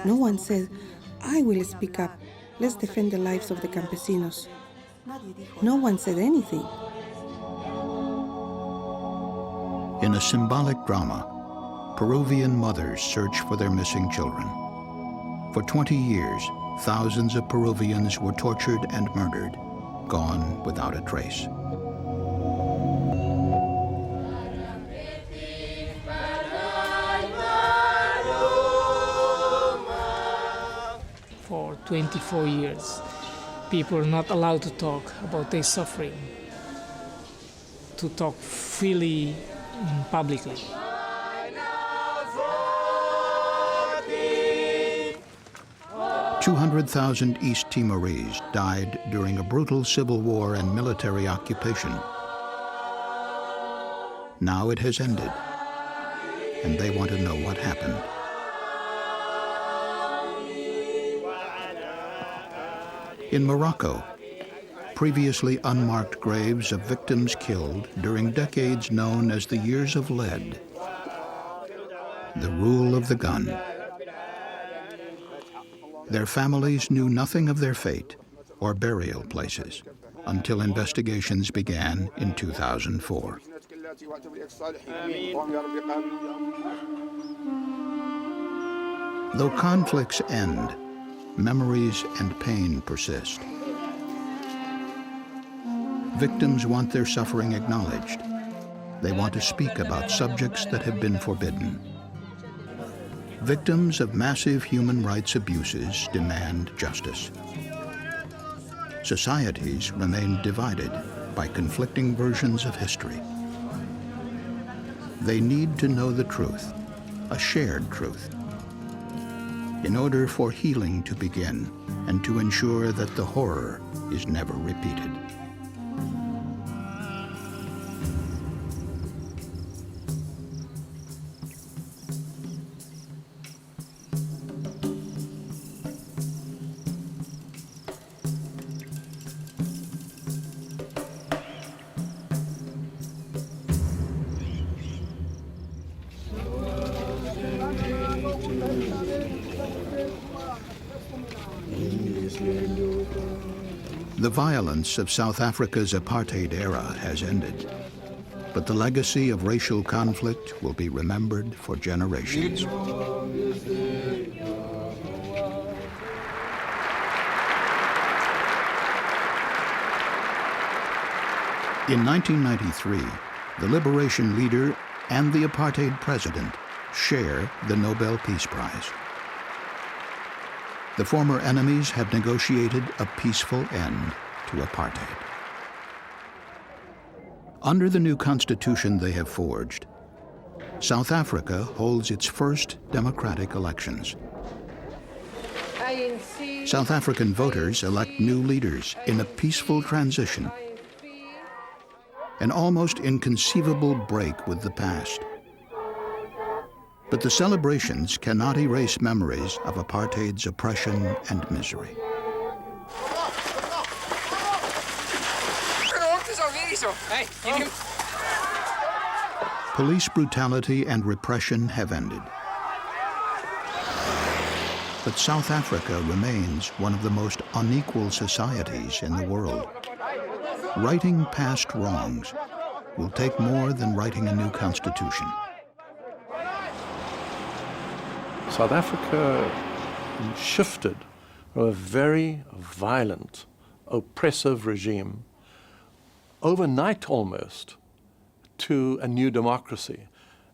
No one said, I will speak up. Let's defend the lives of the campesinos. No one said anything. In a symbolic drama, Peruvian mothers search for their missing children. For 20 years, thousands of Peruvians were tortured and murdered, gone without a trace. For 24 years, people are not allowed to talk about their suffering, to talk freely and publicly. 200,000 East Timorese died during a brutal civil war and military occupation. Now it has ended, and they want to know what happened. In Morocco, previously unmarked graves of victims killed during decades known as the Years of Lead, the rule of the gun. Their families knew nothing of their fate or burial places until investigations began in 2004. Though conflicts end, memories and pain persist. Victims want their suffering acknowledged. They want to speak about subjects that have been forbidden. Victims of massive human rights abuses demand justice. Societies remain divided by conflicting versions of history. They need to know the truth, a shared truth, in order for healing to begin and to ensure that the horror is never repeated. The violence of South Africa's apartheid era has ended, but the legacy of racial conflict will be remembered for generations. In 1993, the liberation leader and the apartheid president share the Nobel Peace Prize. The former enemies have negotiated a peaceful end to apartheid. Under the new constitution they have forged, South Africa holds its first democratic elections. South African voters elect new leaders in a peaceful transition, an almost inconceivable break with the past. But the celebrations cannot erase memories of apartheid's oppression and misery. Police brutality and repression have ended. But South Africa remains one of the most unequal societies in the world. Righting past wrongs will take more than writing a new constitution. South Africa shifted from a very violent, oppressive regime overnight almost to a new democracy.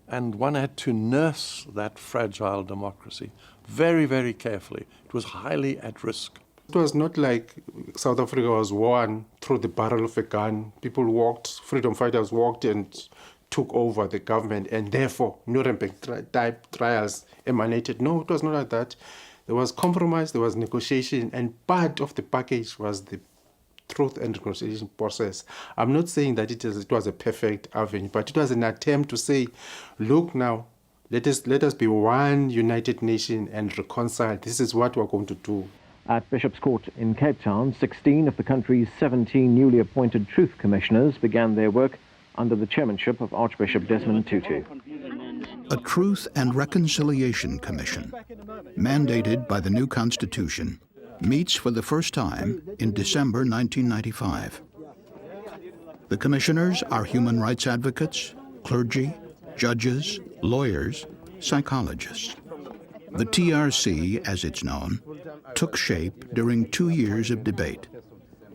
And one had to nurse that fragile democracy very, very carefully. It was highly at risk. It was not like South Africa was won through the barrel of a gun. People walked, freedom fighters walked and took over the government, and therefore Nuremberg-type trials emanated. No, it was not like that. There was compromise, there was negotiation, and part of the package was the truth and reconciliation process. I'm not saying that it was a perfect avenue, but it was an attempt to say, look now, let us be one united nation and reconcile. This is what we're going to do. At Bishop's Court in Cape Town, 16 of the country's 17 newly appointed Truth Commissioners began their work under the chairmanship of Archbishop Desmond Tutu. A Truth and Reconciliation Commission mandated by the new Constitution, meets for the first time in December 1995. The commissioners are human rights advocates, clergy, judges, lawyers, psychologists. The TRC, as it's known, took shape during 2 years of debate,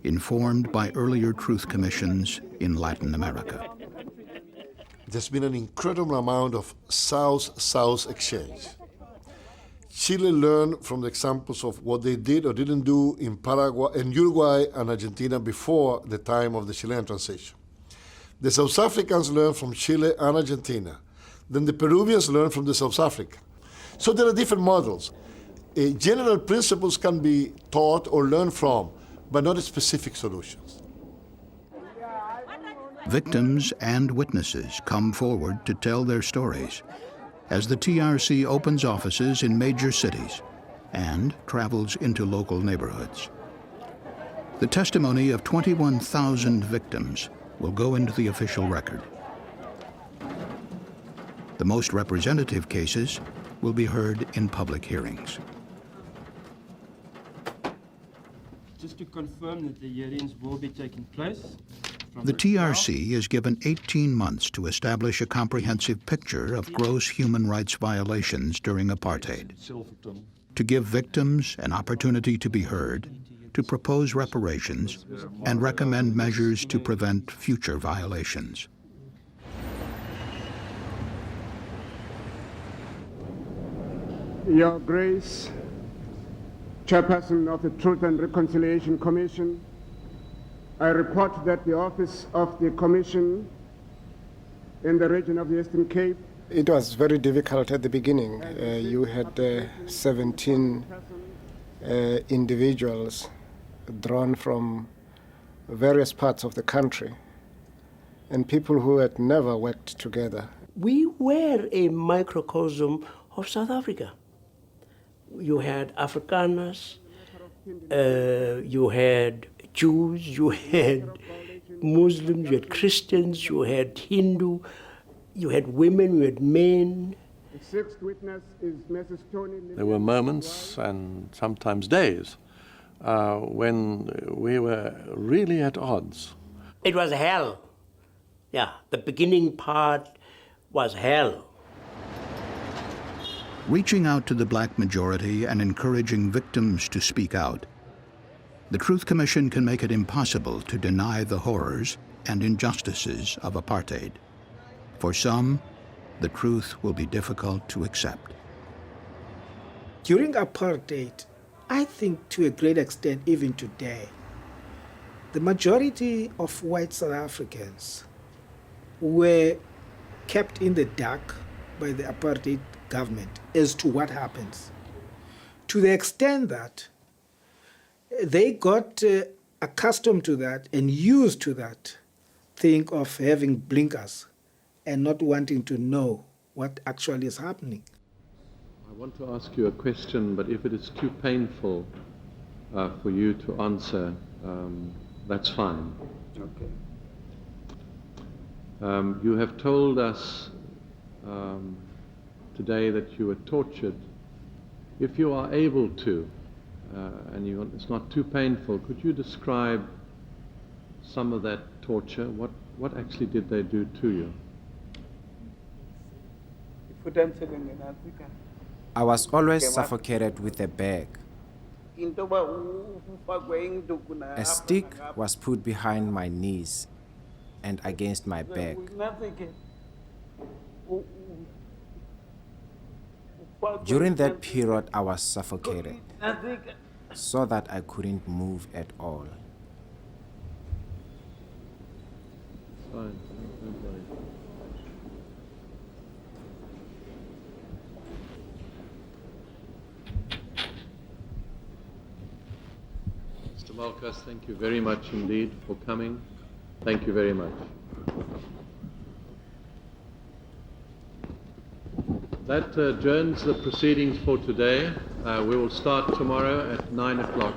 informed by earlier truth commissions in Latin America. There's been an incredible amount of South-South exchange. Chile learned from the examples of what they did or didn't do in Paraguay, in Uruguay and Argentina before the time of the Chilean transition. The South Africans learned from Chile and Argentina. Then the Peruvians learned from the South Africa. So there are different models. General principles can be taught or learned from, but not specific solutions. Victims and witnesses come forward to tell their stories as the TRC opens offices in major cities and travels into local neighborhoods. The testimony of 21,000 victims will go into the official record. The most representative cases will be heard in public hearings. Just to confirm that the hearings will be taking place. The TRC is given 18 months to establish a comprehensive picture of gross human rights violations during apartheid, to give victims an opportunity to be heard, to propose reparations, and recommend measures to prevent future violations. Your Grace, Chairperson of the Truth and Reconciliation Commission, I report that the office of the Commission in the region of the Eastern Cape. It was very difficult at the beginning. You had 17 individuals drawn from various parts of the country and people who had never worked together. We were a microcosm of South Africa. You had Afrikaners, you had Jews, you had Muslims, you had Christians, you had Hindu, you had women, you had men. The sixth witness is Mrs. Tony. There were moments and sometimes days when we were really at odds. It was hell. Yeah, the beginning part was hell. Reaching out to the black majority and encouraging victims to speak out, the Truth Commission can make it impossible to deny the horrors and injustices of apartheid. For some, the truth will be difficult to accept. During apartheid, I think to a great extent even today, the majority of white South Africans were kept in the dark by the apartheid government as to what happens. To the extent that they got accustomed to that and used to that thing of having blinkers and not wanting to know what actually is happening. I want to ask you a question, but if it is too painful for you to answer, that's fine. Okay. You have told us today that you were tortured. If you are able to, and it's not too painful, could you describe some of that torture? What actually did they do to you? I was always suffocated with a bag. A stick was put behind my knees and against my back. During that period, I was suffocated so that I couldn't move at all. Fine. Don't worry. Mr. Malkas, thank you very much indeed for coming. Thank you very much. That adjourns the proceedings for today. We will start tomorrow at 9 o'clock.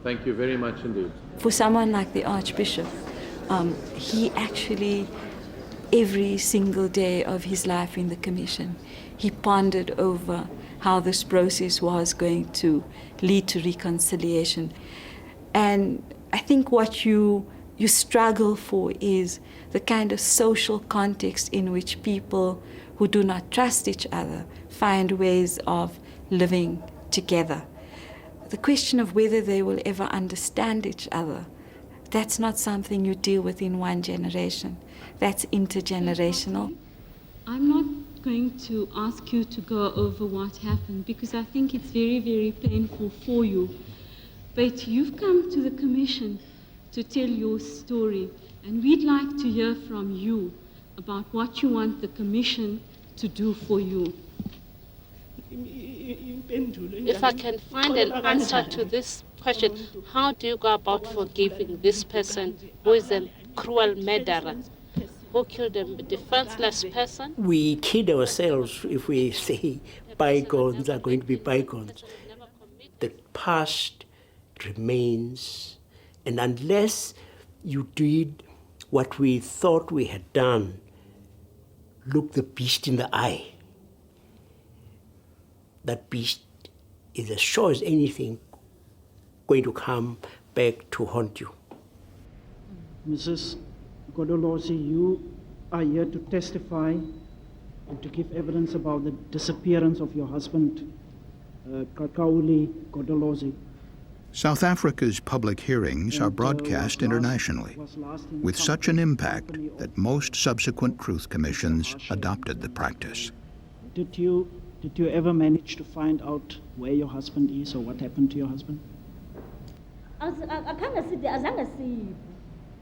Thank you very much indeed. For someone like the Archbishop, he actually every single day of his life in the commission, he pondered over how this process was going to lead to reconciliation. And I think what you struggle for is the kind of social context in which people who do not trust each other find ways of living together. The question of whether they will ever understand each other, that's not something you deal with in one generation. That's intergenerational. I'm not going to ask you to go over what happened because I think it's very, very painful for you. But you've come to the commission to tell your story, and we'd like to hear from you about what you want the commission to do for you. If I can find an answer to this question, how do you go about forgiving this person who is a cruel murderer, who killed a defenseless person? We kid ourselves if we say bygones are going to be bygones. The past remains, and unless you did what we thought we had done, look the beast in the eye. That beast is as sure as anything going to come back to haunt you. Mrs. Godolosi, you are here to testify and to give evidence about the disappearance of your husband, Kakauli Godolosi. South Africa's public hearings are broadcast internationally, with such an impact that most subsequent truth commissions adopted the practice. Did you ever manage to find out where your husband is or what happened to your husband?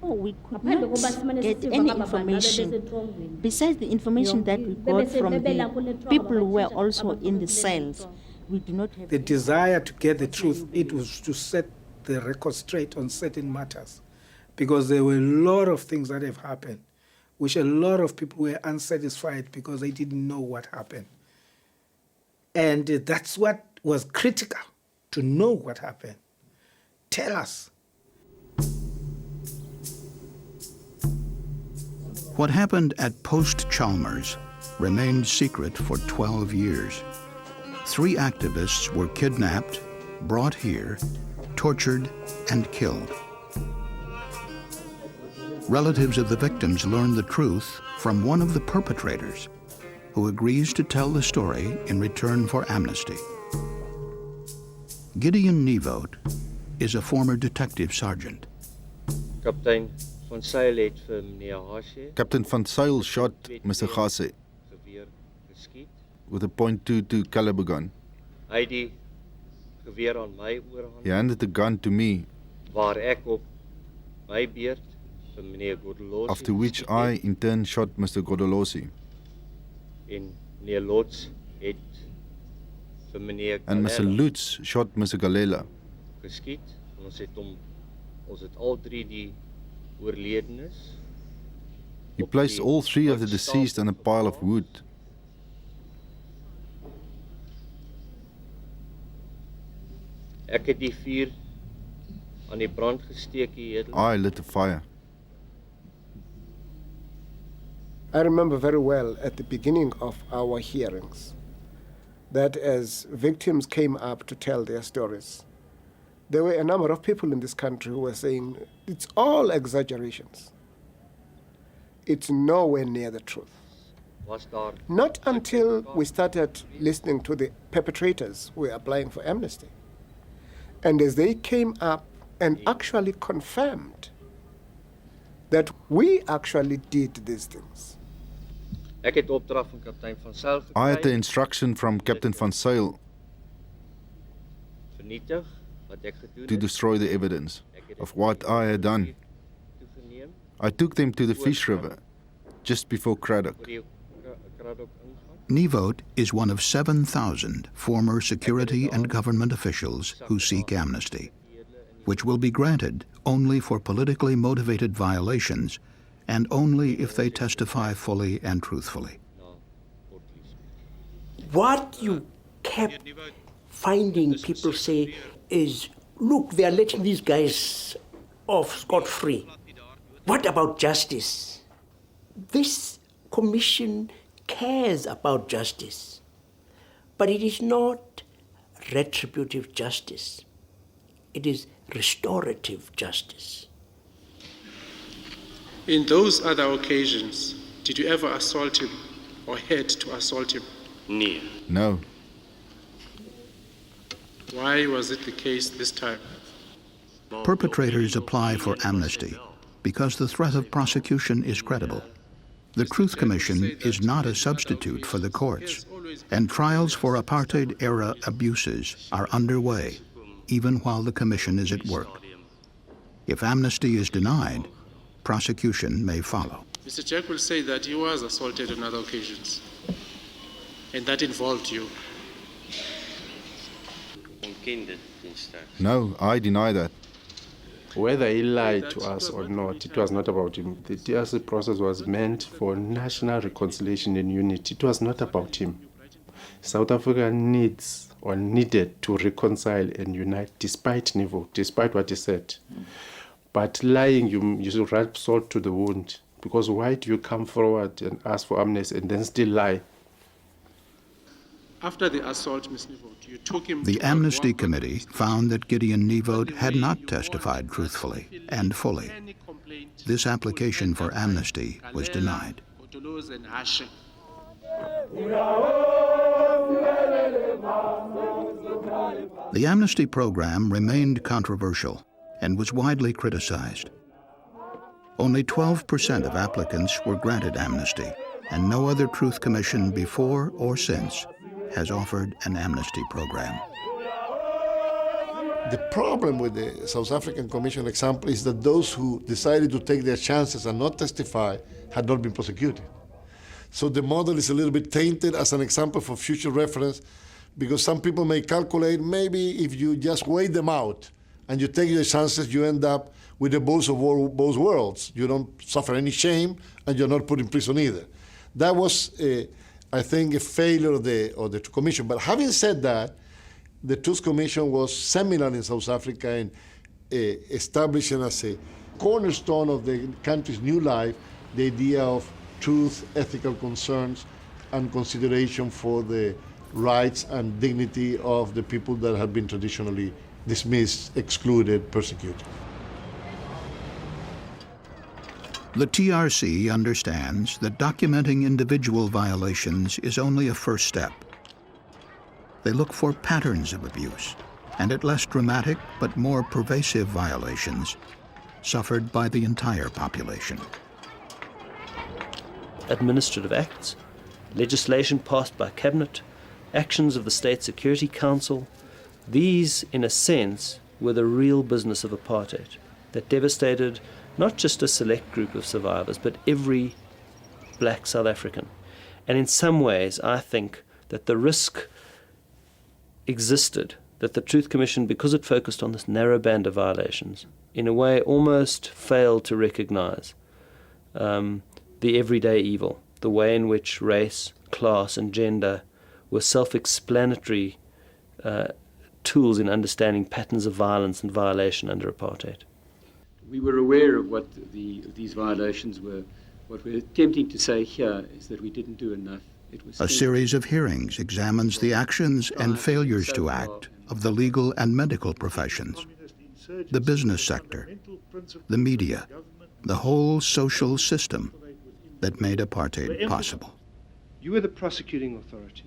No, we could not get any information besides the information that we got from the people who were also in the cells. We do not have the desire to get the truth. It was to set the record straight on certain matters, because there were a lot of things that have happened, which a lot of people were unsatisfied because they didn't know what happened. And that's what was critical, to know what happened. Tell us. What happened at Post Chalmers remained secret for 12 years. 3 activists were kidnapped, brought here, tortured, and killed. Relatives of the victims learned the truth from one of the perpetrators, who agrees to tell the story in return for amnesty. Gideon Nieuwoud is a former detective sergeant. Captain Van Zyl shot Mr. Gase with a .22 caliber gun. He handed the gun to me, after which I in turn shot Mr. Godolosi. And Mr. Lutz shot Mr. Galela. He placed all 3 of the deceased on a pile of wood. I lit the fire. I remember very well at the beginning of our hearings that as victims came up to tell their stories, there were a number of people in this country who were saying, it's all exaggerations. It's nowhere near the truth. Not until we started listening to the perpetrators who were applying for amnesty. And as they came up and actually confirmed that we actually did these things. I had the instruction from Captain Van Zyl to destroy the evidence of what I had done. I took them to the Fish River just before Craddock. Nieuwoud is one of 7,000 former security and government officials who seek amnesty, which will be granted only for politically motivated violations and only if they testify fully and truthfully. What you kept finding people say is, look, they are letting these guys off scot-free. What about justice? This Commission cares about justice, but it is not retributive justice. It is restorative justice. In those other occasions, did you ever assault him or had to assault him? No. Why was it the case this time? Perpetrators apply for amnesty because the threat of prosecution is credible. The Truth Commission is not a substitute for the courts, and trials for apartheid-era abuses are underway, even while the Commission is at work. If amnesty is denied, prosecution may follow. Mr. Jack will say that he was assaulted on other occasions, and that involved you. No, I deny that. Whether he lied to us or not, it was not about him. The DRC process was meant for national reconciliation and unity. It was not about him. South Africa needs or needed to reconcile and unite despite Nivo, despite what he said. But lying, you should add salt to the wound. Because why do you come forward and ask for amnesty and then still lie? After the assault, Ms. Nivot, you took him. The Amnesty Committee found that Gideon Nivot had not testified truthfully and fully. This application for amnesty was denied. The amnesty program remained controversial and was widely criticized. Only 12% of applicants were granted amnesty, and no other Truth Commission before or since has offered an amnesty program. The problem with the South African Commission example is that those who decided to take their chances and not testify had not been prosecuted. So the model is a little bit tainted as an example for future reference, because some people may calculate maybe if you just weigh them out and you take your chances, you end up with the best of both worlds. You don't suffer any shame and you're not put in prison either. That was, I think, a failure of the Commission. But having said that, the Truth Commission was seminal in South Africa in establishing as a cornerstone of the country's new life the idea of truth, ethical concerns, and consideration for the rights and dignity of the people that have been traditionally dismissed, excluded, persecuted. The TRC understands that documenting individual violations is only a first step. They look for patterns of abuse and at less dramatic but more pervasive violations suffered by the entire population. Administrative acts, legislation passed by Cabinet, actions of the State Security Council, these, in a sense, were the real business of apartheid that devastated not just a select group of survivors, but every black South African. And in some ways, I think that the risk existed that the Truth Commission, because it focused on this narrow band of violations, in a way almost failed to recognize the everyday evil, the way in which race, class, and gender were self-explanatory tools in understanding patterns of violence and violation under apartheid. We were aware of what these violations were. What we're attempting to say here is that we didn't do enough. A series of hearings examines the actions and failures to act of the legal and medical professions, the business sector, the media, the whole social system that made apartheid possible. You were the prosecuting authority.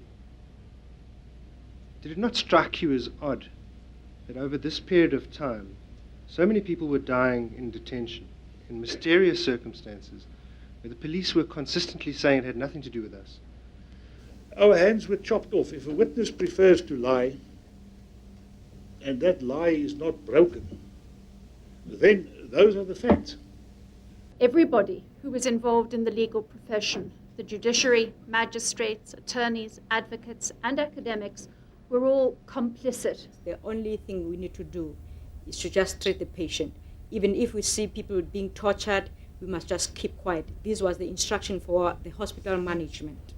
Did it not strike you as odd that over this period of time, so many people were dying in detention, in mysterious circumstances, where the police were consistently saying it had nothing to do with us? Our hands were chopped off. If a witness prefers to lie, and that lie is not broken, then those are the facts. Everybody who was involved in the legal profession, the judiciary, magistrates, attorneys, advocates, and academics, were all complicit. The only thing we need to do is to just treat the patient. Even if we see people being tortured, we must just keep quiet. This was the instruction for the hospital management.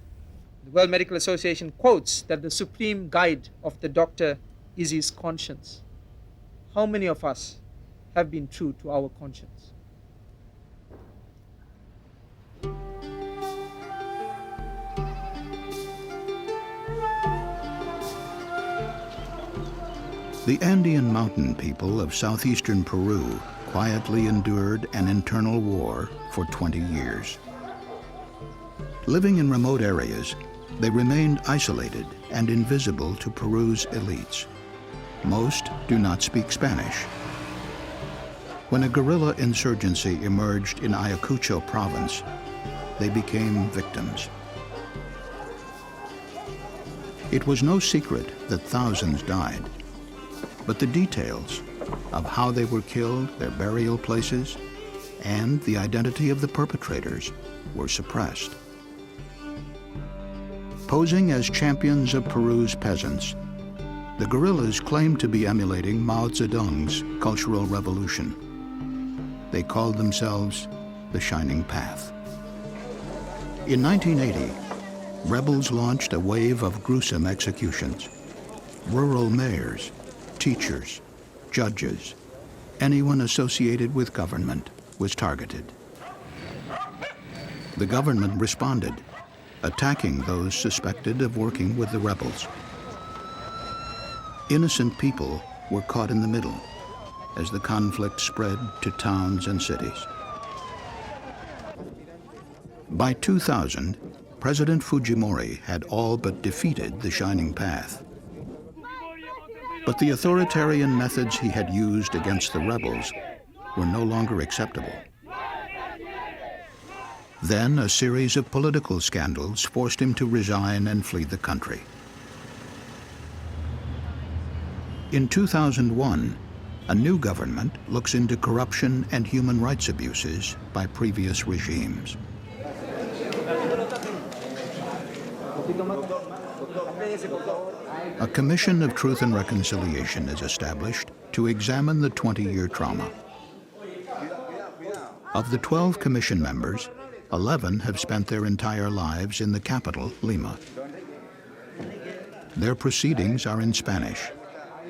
The World Medical Association quotes that the supreme guide of the doctor is his conscience. How many of us have been true to our conscience? The Andean mountain people of southeastern Peru quietly endured an internal war for 20 years. Living in remote areas, they remained isolated and invisible to Peru's elites. Most do not speak Spanish. When a guerrilla insurgency emerged in Ayacucho province, they became victims. It was no secret that thousands died, but the details of how they were killed, their burial places, and the identity of the perpetrators were suppressed. Posing as champions of Peru's peasants, the guerrillas claimed to be emulating Mao Zedong's Cultural Revolution. They called themselves the Shining Path. In 1980, rebels launched a wave of gruesome executions. Rural mayors, teachers, judges, anyone associated with government was targeted. The government responded, attacking those suspected of working with the rebels. Innocent people were caught in the middle as the conflict spread to towns and cities. By 2000, President Fujimori had all but defeated the Shining Path. But the authoritarian methods he had used against the rebels were no longer acceptable. Then a series of political scandals forced him to resign and flee the country. In 2001, a new government looks into corruption and human rights abuses by previous regimes. A Commission of Truth and Reconciliation is established to examine the 20-year trauma. Of the 12 commission members, 11 have spent their entire lives in the capital, Lima. Their proceedings are in Spanish.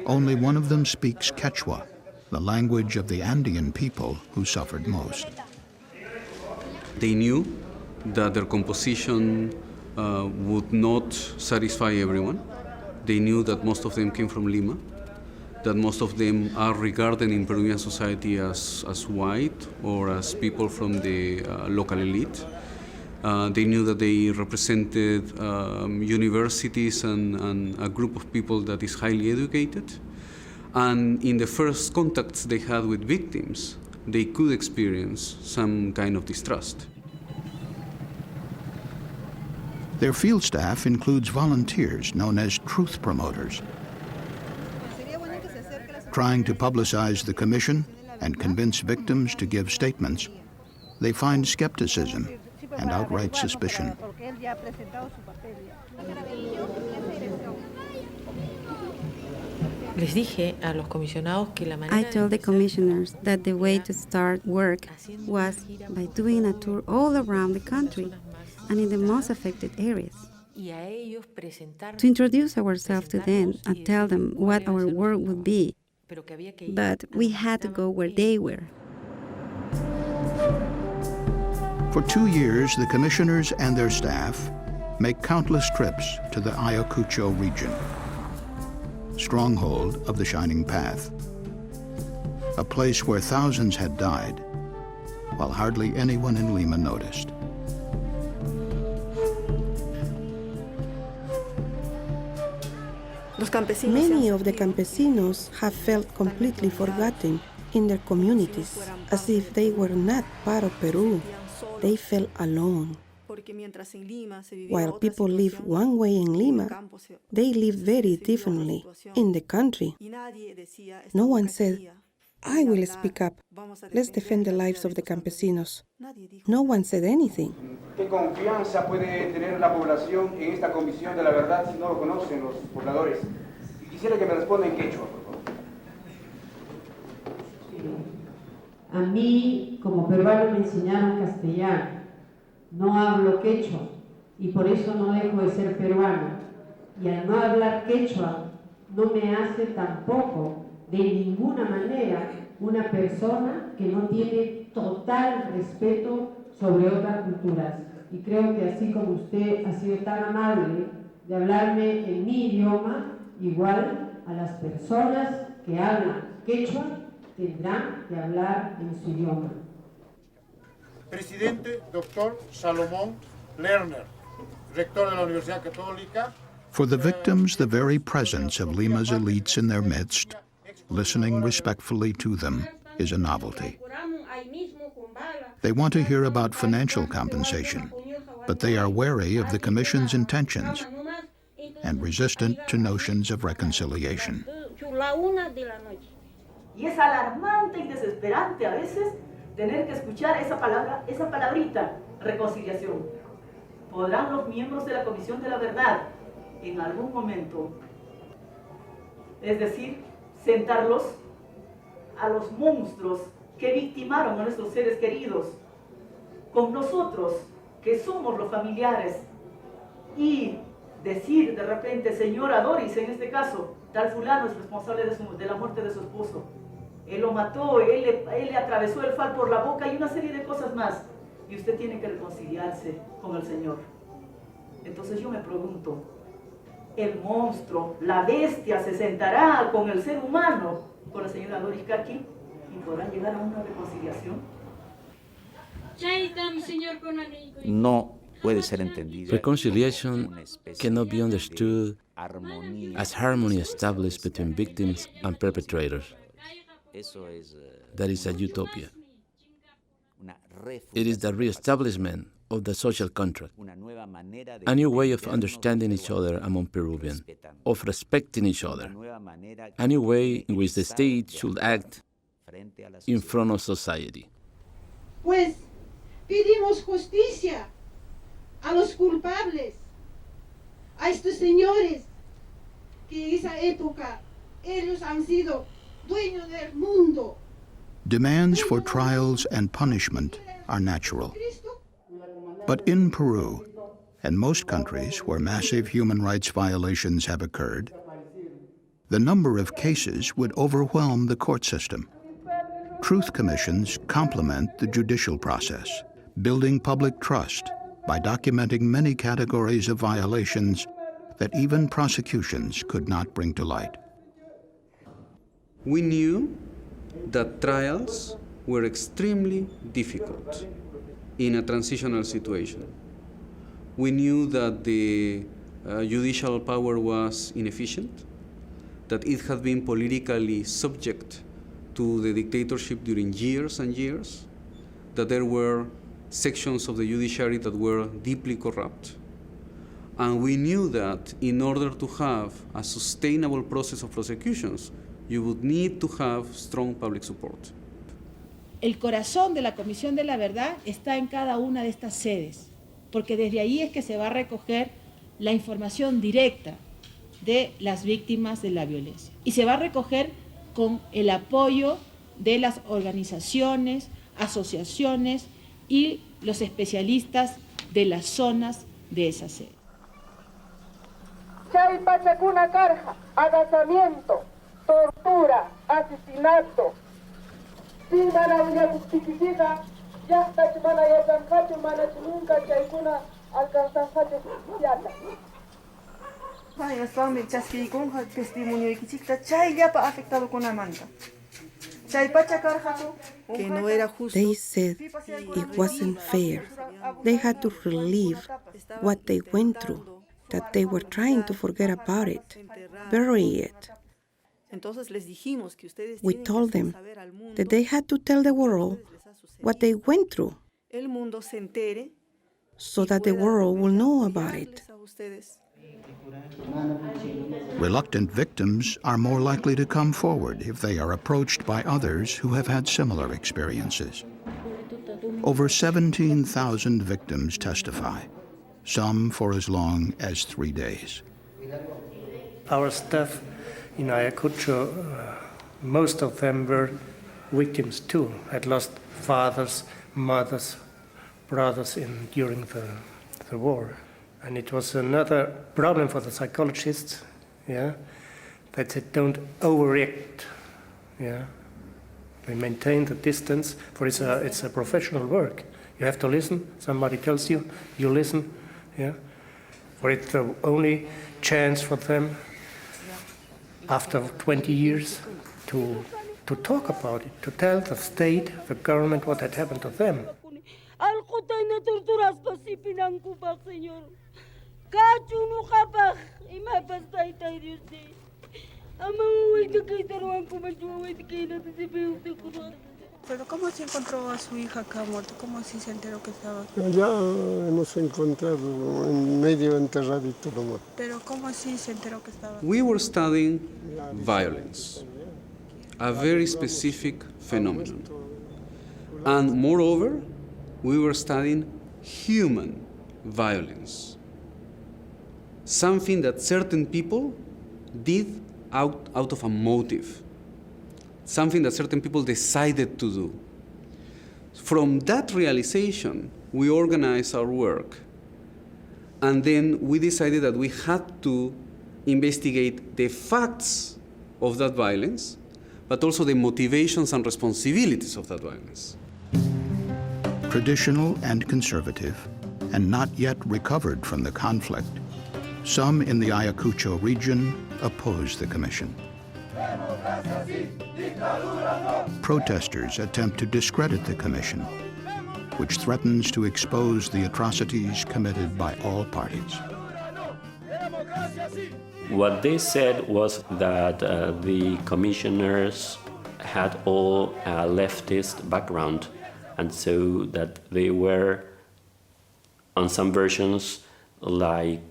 Only one of them speaks Quechua, the language of the Andean people who suffered most. They knew that their composition would not satisfy everyone. They knew that most of them came from Lima, that most of them are regarded in Peruvian society as white or as people from the local elite. They knew that they represented universities and a group of people that is highly educated. And in the first contacts they had with victims, they could experience some kind of distrust. Their field staff includes volunteers known as truth promoters. Trying to publicize the commission and convince victims to give statements, they find skepticism and outright suspicion. I told the commissioners that the way to start work was by doing a tour all around the country and in the most affected areas. To introduce ourselves to them and tell them what our work would be. But we had to go where they were. For 2 years, the commissioners and their staff make countless trips to the Ayacucho region, stronghold of the Shining Path, a place where thousands had died, while hardly anyone in Lima noticed. Many of the campesinos have felt completely forgotten in their communities, as if they were not part of Peru. They felt alone. While people live one way in Lima, they live very differently in the country. No one said, I will speak up. Let's defend the lives of the campesinos. No one said anything. ¿Qué confianza puede tener la población en esta comisión de la verdad si no lo conocen los pobladores? Y quisiera que me responda en quechua, por favor. A mí, como peruano, me enseñaron castellano. No hablo quechua y por eso no dejo de ser peruano. Y al no hablar quechua, no me hace tampoco, de ninguna manera, una persona que no tiene total respeto sobre otras culturas. Y creo que así como usted ha sido tan amable de hablarme en mi idioma, igual a las personas que hablan quechua tendrán que hablar en su idioma. Presidente Dr. Salomón Lerner, rector de la Universidad Católica. For the victims, the very presence of Lima's elites in their midst, listening respectfully to them, is a novelty. They want to hear about financial compensation, but they are wary of the Commission's intentions and resistant to notions of reconciliation. Y es alarmante y desesperante a veces tener que escuchar esa palabra, esa palabrita, reconciliación. ¿Podrán los miembros de la Comisión de la Verdad en algún momento, es decir, sentarlos a los monstruos que victimaron a nuestros seres queridos, con nosotros, que somos los familiares, y decir de repente, señora Doris, en este caso, tal fulano es responsable de la muerte de su esposo? Él lo mató, él le atravesó el fal por la boca y una serie de cosas más. Y usted tiene que reconciliarse con el Señor. Entonces yo me pregunto, ¿el monstruo, la bestia, se sentará con el ser humano, con la señora Doris Kaki, y podrán llegar a una reconciliación? No puede ser entendido. Reconciliation cannot be understood as harmony established between victims and perpetrators. That is a utopia. It is the re-establishment of the social contract, a new way of understanding each other among Peruvians, of respecting each other, a new way in which the state should act in front of society. Pues pedimos justicia a los culpables, a estos señores que en esa época ellos han sido dueños del mundo. Demands for trials and punishment are natural. But in Peru, and most countries where massive human rights violations have occurred, the number of cases would overwhelm the court system. Truth commissions complement the judicial process, building public trust by documenting many categories of violations that even prosecutions could not bring to light. We knew that trials were extremely difficult in a transitional situation. We knew that the judicial power was inefficient, that it had been politically subject to the dictatorship during years and years, that there were sections of the judiciary that were deeply corrupt. And we knew that in order to have a sustainable process of prosecutions, you would need to have strong public support. El corazón de la Comisión de la Verdad está en cada una de estas sedes, porque desde ahí es que se va a recoger la información directa de las víctimas de la violencia. Y se va a recoger con el apoyo de las organizaciones, asociaciones y los especialistas de las zonas de esa sede. Chay Pachacuna Carja, agazamiento, tortura, asesinato. Sin mana uya justificida, ya hasta que mana ya zanjacho, mana nunca chaykuna alcanzan hacho justiciata. Vaya, Swami, chasqui con testimonio y que chay ya pa afectado con amanta. Chay pachacarjato. Que no era justo. They said it wasn't fair. They had to relive what they went through, that they were trying to forget about it, bury it. We told them that they had to tell the world what they went through so that the world will know about it. Reluctant victims are more likely to come forward if they are approached by others who have had similar experiences. Over 17,000 victims testify, some for as long as 3 days. Our staff in Ayacucho, most of them were victims too, had lost fathers, mothers, brothers during the war. And it was another problem for the psychologists, that they don't overreact, They maintain the distance, for it's a professional work. You have to listen, somebody tells you, you listen, For it's the only chance for them after 20 years to talk about it, to tell the state, the government, what had happened to them. Pero ¿cómo se encontró a su hija acá muerta? ¿Cómo así se enteró que estaba? Ya hemos encontrado en medio enterradito nomás. Pero ¿cómo así se enteró que estaba? We were studying violence, a very specific phenomenon. And moreover, we were studying human violence, something that certain people did out of a motive, something that certain people decided to do. From that realization, we organized our work. And then we decided that we had to investigate the facts of that violence, but also the motivations and responsibilities of that violence. Traditional and conservative, and not yet recovered from the conflict, some in the Ayacucho region oppose the commission. Protesters attempt to discredit the commission, which threatens to expose the atrocities committed by all parties. What they said was that the commissioners had all a leftist background, and so that they were, on some versions, like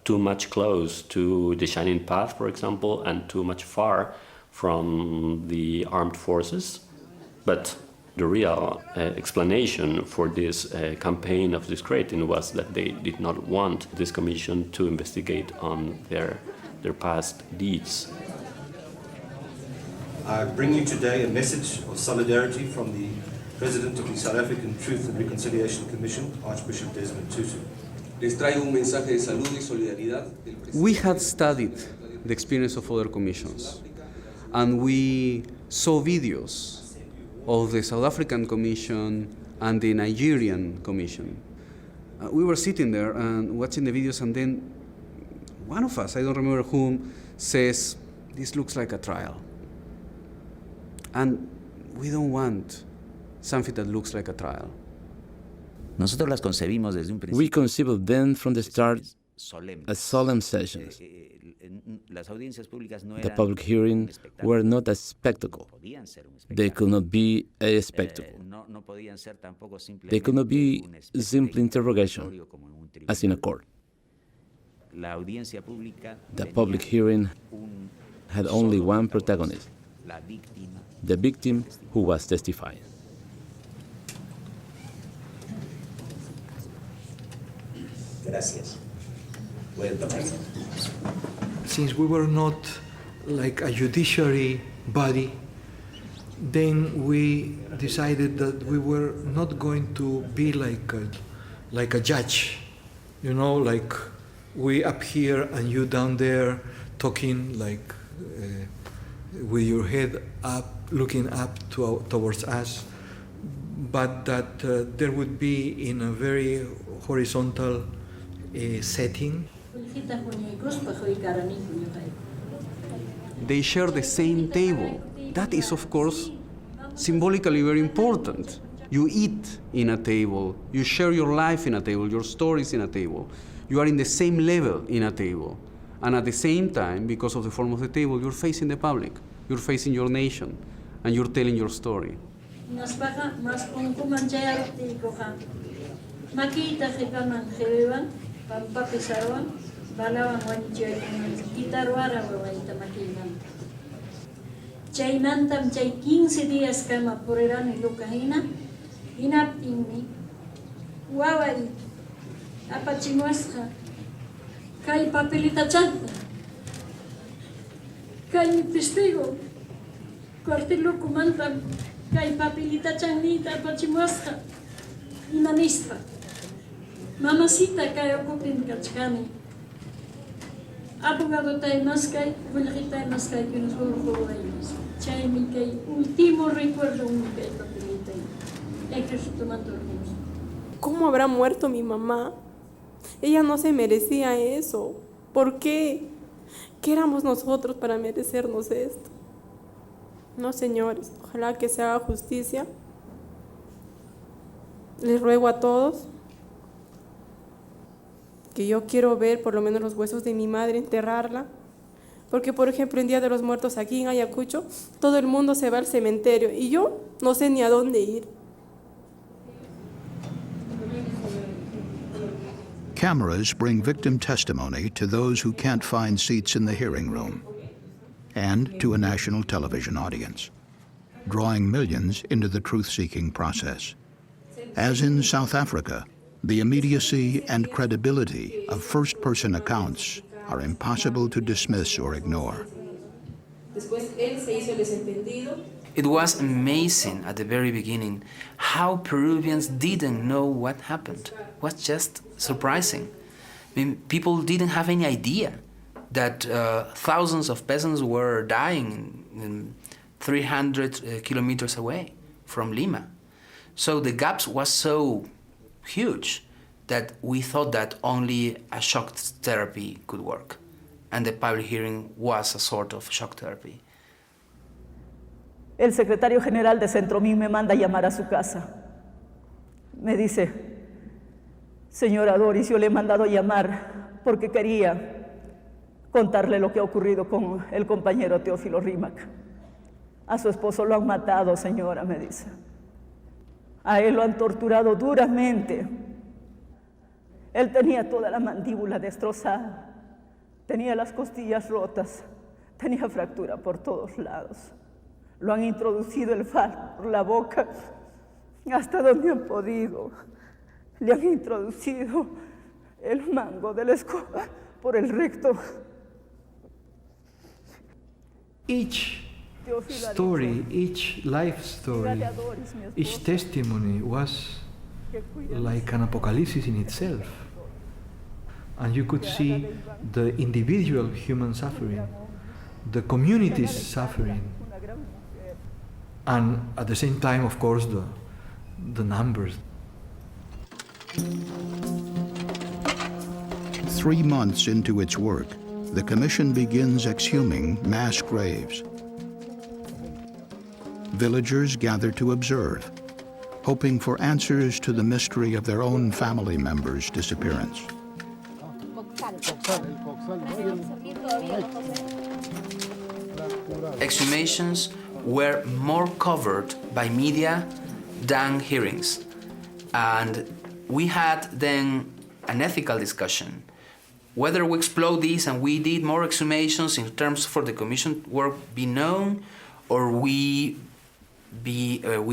too much close to the Shining Path, for example, and too much far from the armed forces. But the real explanation for this campaign of discrediting was that they did not want this commission to investigate on their past deeds. I bring you today a message of solidarity from the President of the South African Truth and Reconciliation Commission, Archbishop Desmond Tutu. Les traigo un mensaje de salud y solidaridad del presidente. We had studied the experience of other commissions, and we saw videos of the South African Commission and the Nigerian Commission. We were sitting there and watching the videos, and then one of us, I don't remember whom, says, "This looks like a trial." And we don't want something that looks like a trial. Nosotros las concebimos desde un principio. We conceived them from the start as solemn sessions. The public hearings were not a spectacle. They could not be a spectacle. They could not be simple interrogation, as in a court. The public hearing had only one protagonist, the victim who was testifying. Gracias. Since we were not like a judiciary body, then we decided that we were not going to be like a judge, you know, like we up here and you down there talking like with your head up, looking up towards us, but that there would be in a very horizontal setting. They share the same table. That is, of course, symbolically very important. You eat in a table, you share your life in a table, your stories in a table. You are in the same level in a table. And at the same time, because of the form of the table, you're facing the public, you're facing your nation, and you're telling your story. Chaynantam chay 15 días kama purirani lukahina, hinaptinmi, waway, apachimuasqa, kay papelita chanta, kay testigo, cuartilukumantam, kay papelita chanita apachimuasqa, inanispa. Mamacita kay okupin kachkani. Abogado tayo maskay, vulaki tayo maskay, kinusuro chay mi kay último recuerdo mi kay papelita. ¿Cómo habrá muerto mi mamá? Ella no se merecía eso. ¿Por qué? ¿Qué éramos nosotros para merecernos esto? No, señores, ojalá que se haga justicia. Les ruego a todos que yo quiero ver por lo menos los huesos de mi madre, enterrarla. Porque, por ejemplo, en Día de los Muertos aquí en Ayacucho, todo el mundo se va al cementerio y yo no sé ni a dónde ir. Cameras bring victim testimony to those who can't find seats in the hearing room and to a national television audience, drawing millions into the truth-seeking process. As in South Africa, the immediacy and credibility of first-person accounts are impossible to dismiss or ignore. It was amazing at the very beginning how Peruvians didn't know what happened. It was just surprising. I mean, people didn't have any idea that thousands of peasants were dying in 300 kilometers away from Lima. So the gaps was so huge that we thought that only a shock therapy could work. And the public hearing was a sort of shock therapy. El secretario general de Centromín me manda a llamar a su casa. Me dice, señora Doris, yo le he mandado llamar porque quería contarle lo que ha ocurrido con el compañero Teófilo Rímac. A su esposo lo han matado, señora, me dice. A él lo han torturado duramente. Él tenía toda la mandíbula destrozada, tenía las costillas rotas, tenía fractura por todos lados. Lo han introducido el falo por la boca hasta donde han podido. Le han introducido el mango de la escoba por el recto. Each story, each life story, each testimony was like an apocalypse in itself. And you could see the individual human suffering, the community's suffering, and at the same time, of course, the numbers. 3 months into its work, the Commission begins exhuming mass graves. Villagers gather to observe, hoping for answers to the mystery of their own family members' disappearance. Exhumations were more covered by media than hearings. And we had then an ethical discussion. Whether we explode this and we did more exhumations in terms for the Commission work be known, or we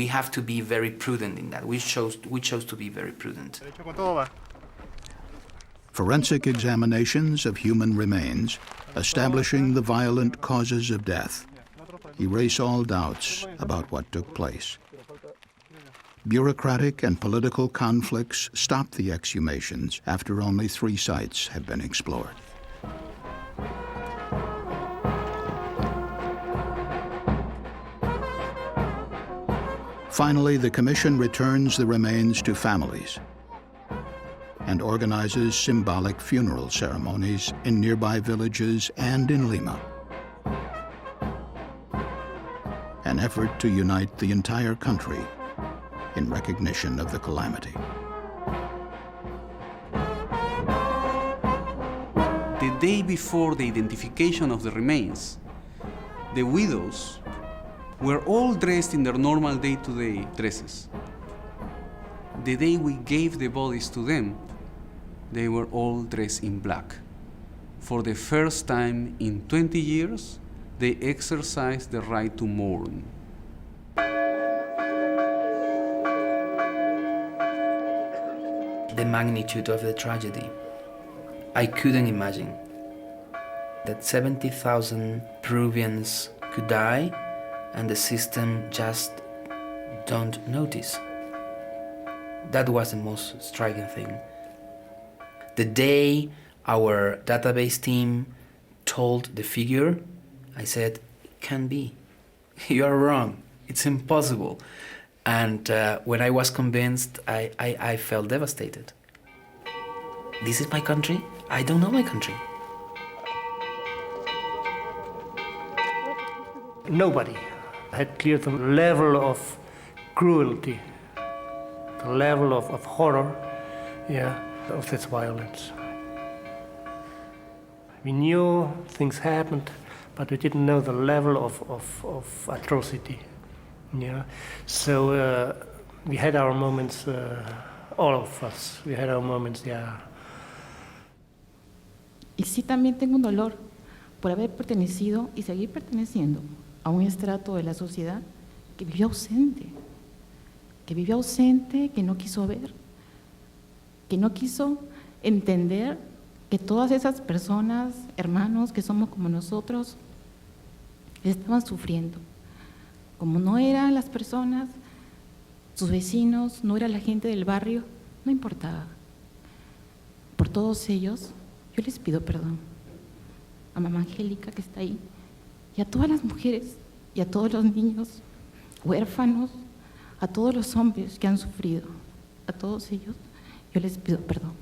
have to be very prudent in that. We chose to be very prudent. Forensic examinations of human remains, establishing the violent causes of death, erase all doubts about what took place. Bureaucratic and political conflicts stop the exhumations after only 3 sites have been explored. Finally, the Commission returns the remains to families and organizes symbolic funeral ceremonies in nearby villages and in Lima. An effort to unite the entire country in recognition of the calamity. The day before the identification of the remains, the widows were all dressed in their normal day-to-day dresses. The day we gave the bodies to them, they were all dressed in black. For the first time in 20 years, they exercised the right to mourn. The magnitude of the tragedy. I couldn't imagine that 70,000 Peruvians could die and the system just don't notice. That was the most striking thing. The day our database team told the figure, I said, it can't be. You are wrong. It's impossible. And when I was convinced, I felt devastated. This is my country? I don't know my country. Nobody had cleared the level of cruelty, the level of horror, of this violence. We knew things happened, but we didn't know the level of atrocity. So we had our moments, all of us, we had our moments, Y sí también tengo un dolor por haber pertenecido y seguir perteneciendo a un estrato de la sociedad que vivió ausente, que no quiso ver, que no quiso entender que todas esas personas, hermanos que somos como nosotros, estaban sufriendo. Como no eran las personas, sus vecinos, no era la gente del barrio, no importaba. Por todos ellos, yo les pido perdón. A mamá Angélica que está ahí, y a todas las mujeres, y a todos los niños, huérfanos, a todos los hombres que han sufrido, a todos ellos, yo les pido perdón.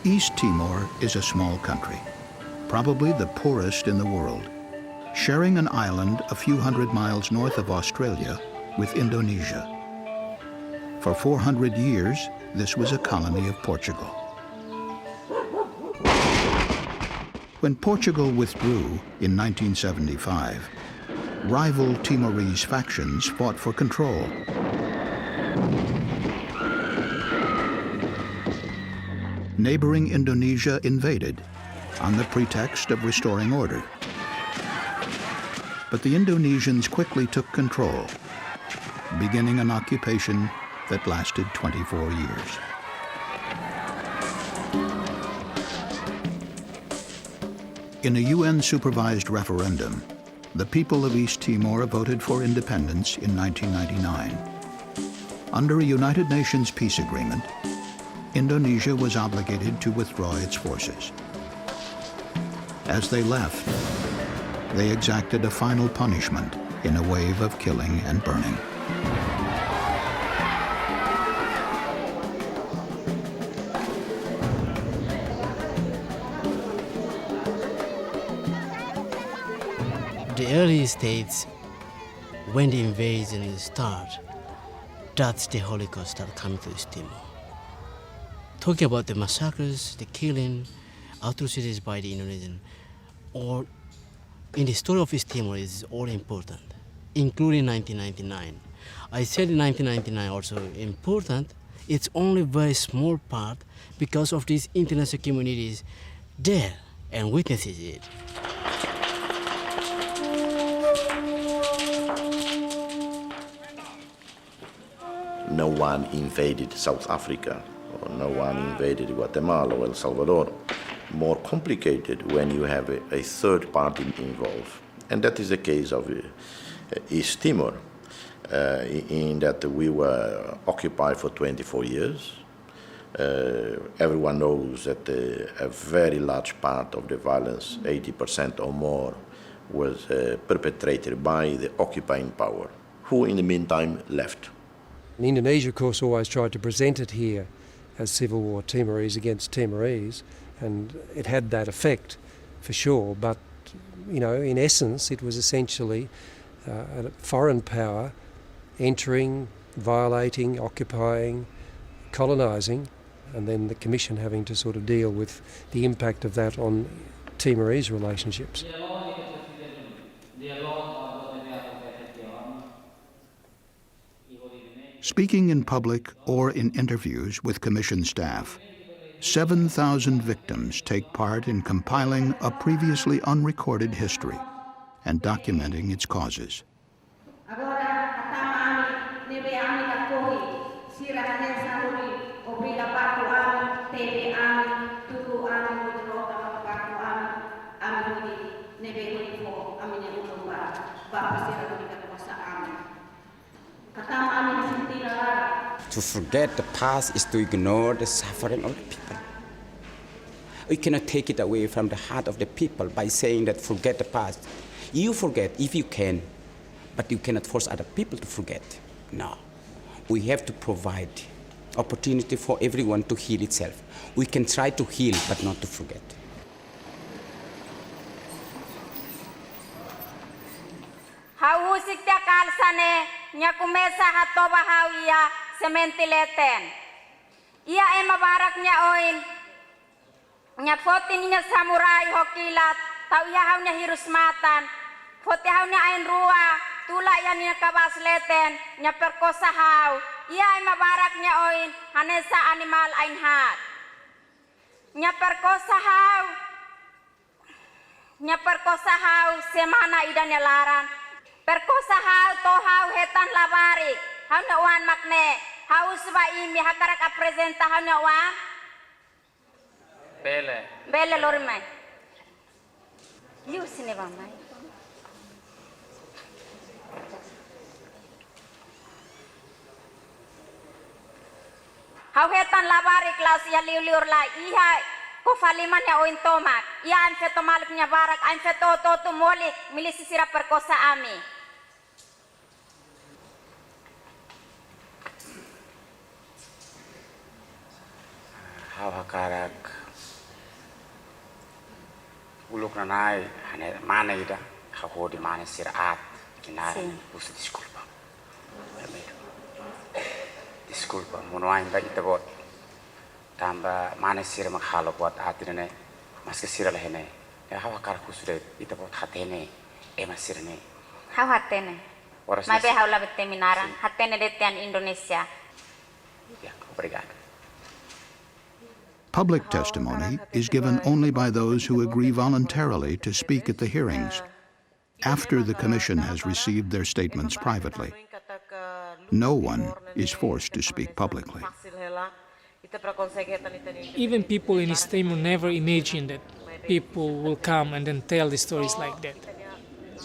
East Timor is a small country, probably the poorest in the world, sharing an island a few hundred miles north of Australia with Indonesia. For 400 years, this was a colony of Portugal. When Portugal withdrew in 1975, rival Timorese factions fought for control. Neighboring Indonesia invaded on the pretext of restoring order. But the Indonesians quickly took control, beginning an occupation that lasted 24 years. In a UN-supervised referendum, the people of East Timor voted for independence in 1999. Under a United Nations peace agreement, Indonesia was obligated to withdraw its forces. As they left, they exacted a final punishment in a wave of killing and burning. The early states, when the invasion started, that's the Holocaust that came to East Timor. Talking about the massacres, the killing, atrocities by the Indonesian, or in the story of East Timor is all important, including 1999. I said in 1999 also important, it's only a very small part because of these international communities there and witnesses it. No one invaded South Africa, or no one invaded Guatemala or El Salvador. More complicated when you have a third party involved. And that is the case of East Timor, in that we were occupied for 24 years. Everyone knows that a very large part of the violence, 80% or more, was perpetrated by the occupying power, who in the meantime left. Indonesia, of course, always tried to present it here as civil war, Timorese against Timorese, and it had that effect for sure. But, you know, in essence, it was essentially a foreign power entering, violating, occupying, colonising, and then the Commission having to sort of deal with the impact of that on Timorese relationships. Speaking in public or in interviews with Commission staff, 7,000 victims take part in compiling a previously unrecorded history and documenting its causes. To forget the past is to ignore the suffering of the people. We cannot take it away from the heart of the people by saying that forget the past. You forget if you can, but you cannot force other people to forget. No. We have to provide opportunity for everyone to heal itself. We can try to heal, but not to forget. Hausik tia kalsane nya kumesa hatoba hawia sementileten. Ia mabarak nya oin nya fotin nya samurai hokilat tau ia haunya hirus matan. Foti haunya ain rua tula ia nya kabasleten nya perkosa hau. Ia mabarak nya oin hanesa animal ain hat. Nya perkosa hau semana idanya laran. Perkosa hau to hau hetan labari hau na wan makne hau suba imi hakarak apresenta hau na wan bele lormai liu sine bamai hau hetan labari klaus ya liu la iha ko faliman ya oin tomak ia an feto malik nya barak an feto to molik milisi sira perkosa ami. Hau hakarak uluk nanai hane mana ida hau di mana siraat kinara usa disculpa monoain ba ita bot tamba mana sira makhalo bot atirane maske sira lehene ya hau hakarak usude ita bot hatene ema sirane Hau hatene mabe hau la beteminaran hatene detian Indonesia. Ya, obrigado. Public testimony is given only by those who agree voluntarily to speak at the hearings, after the Commission has received their statements privately. No one is forced to speak publicly. Even people in East Timor never imagined that people will come and then tell the stories like that.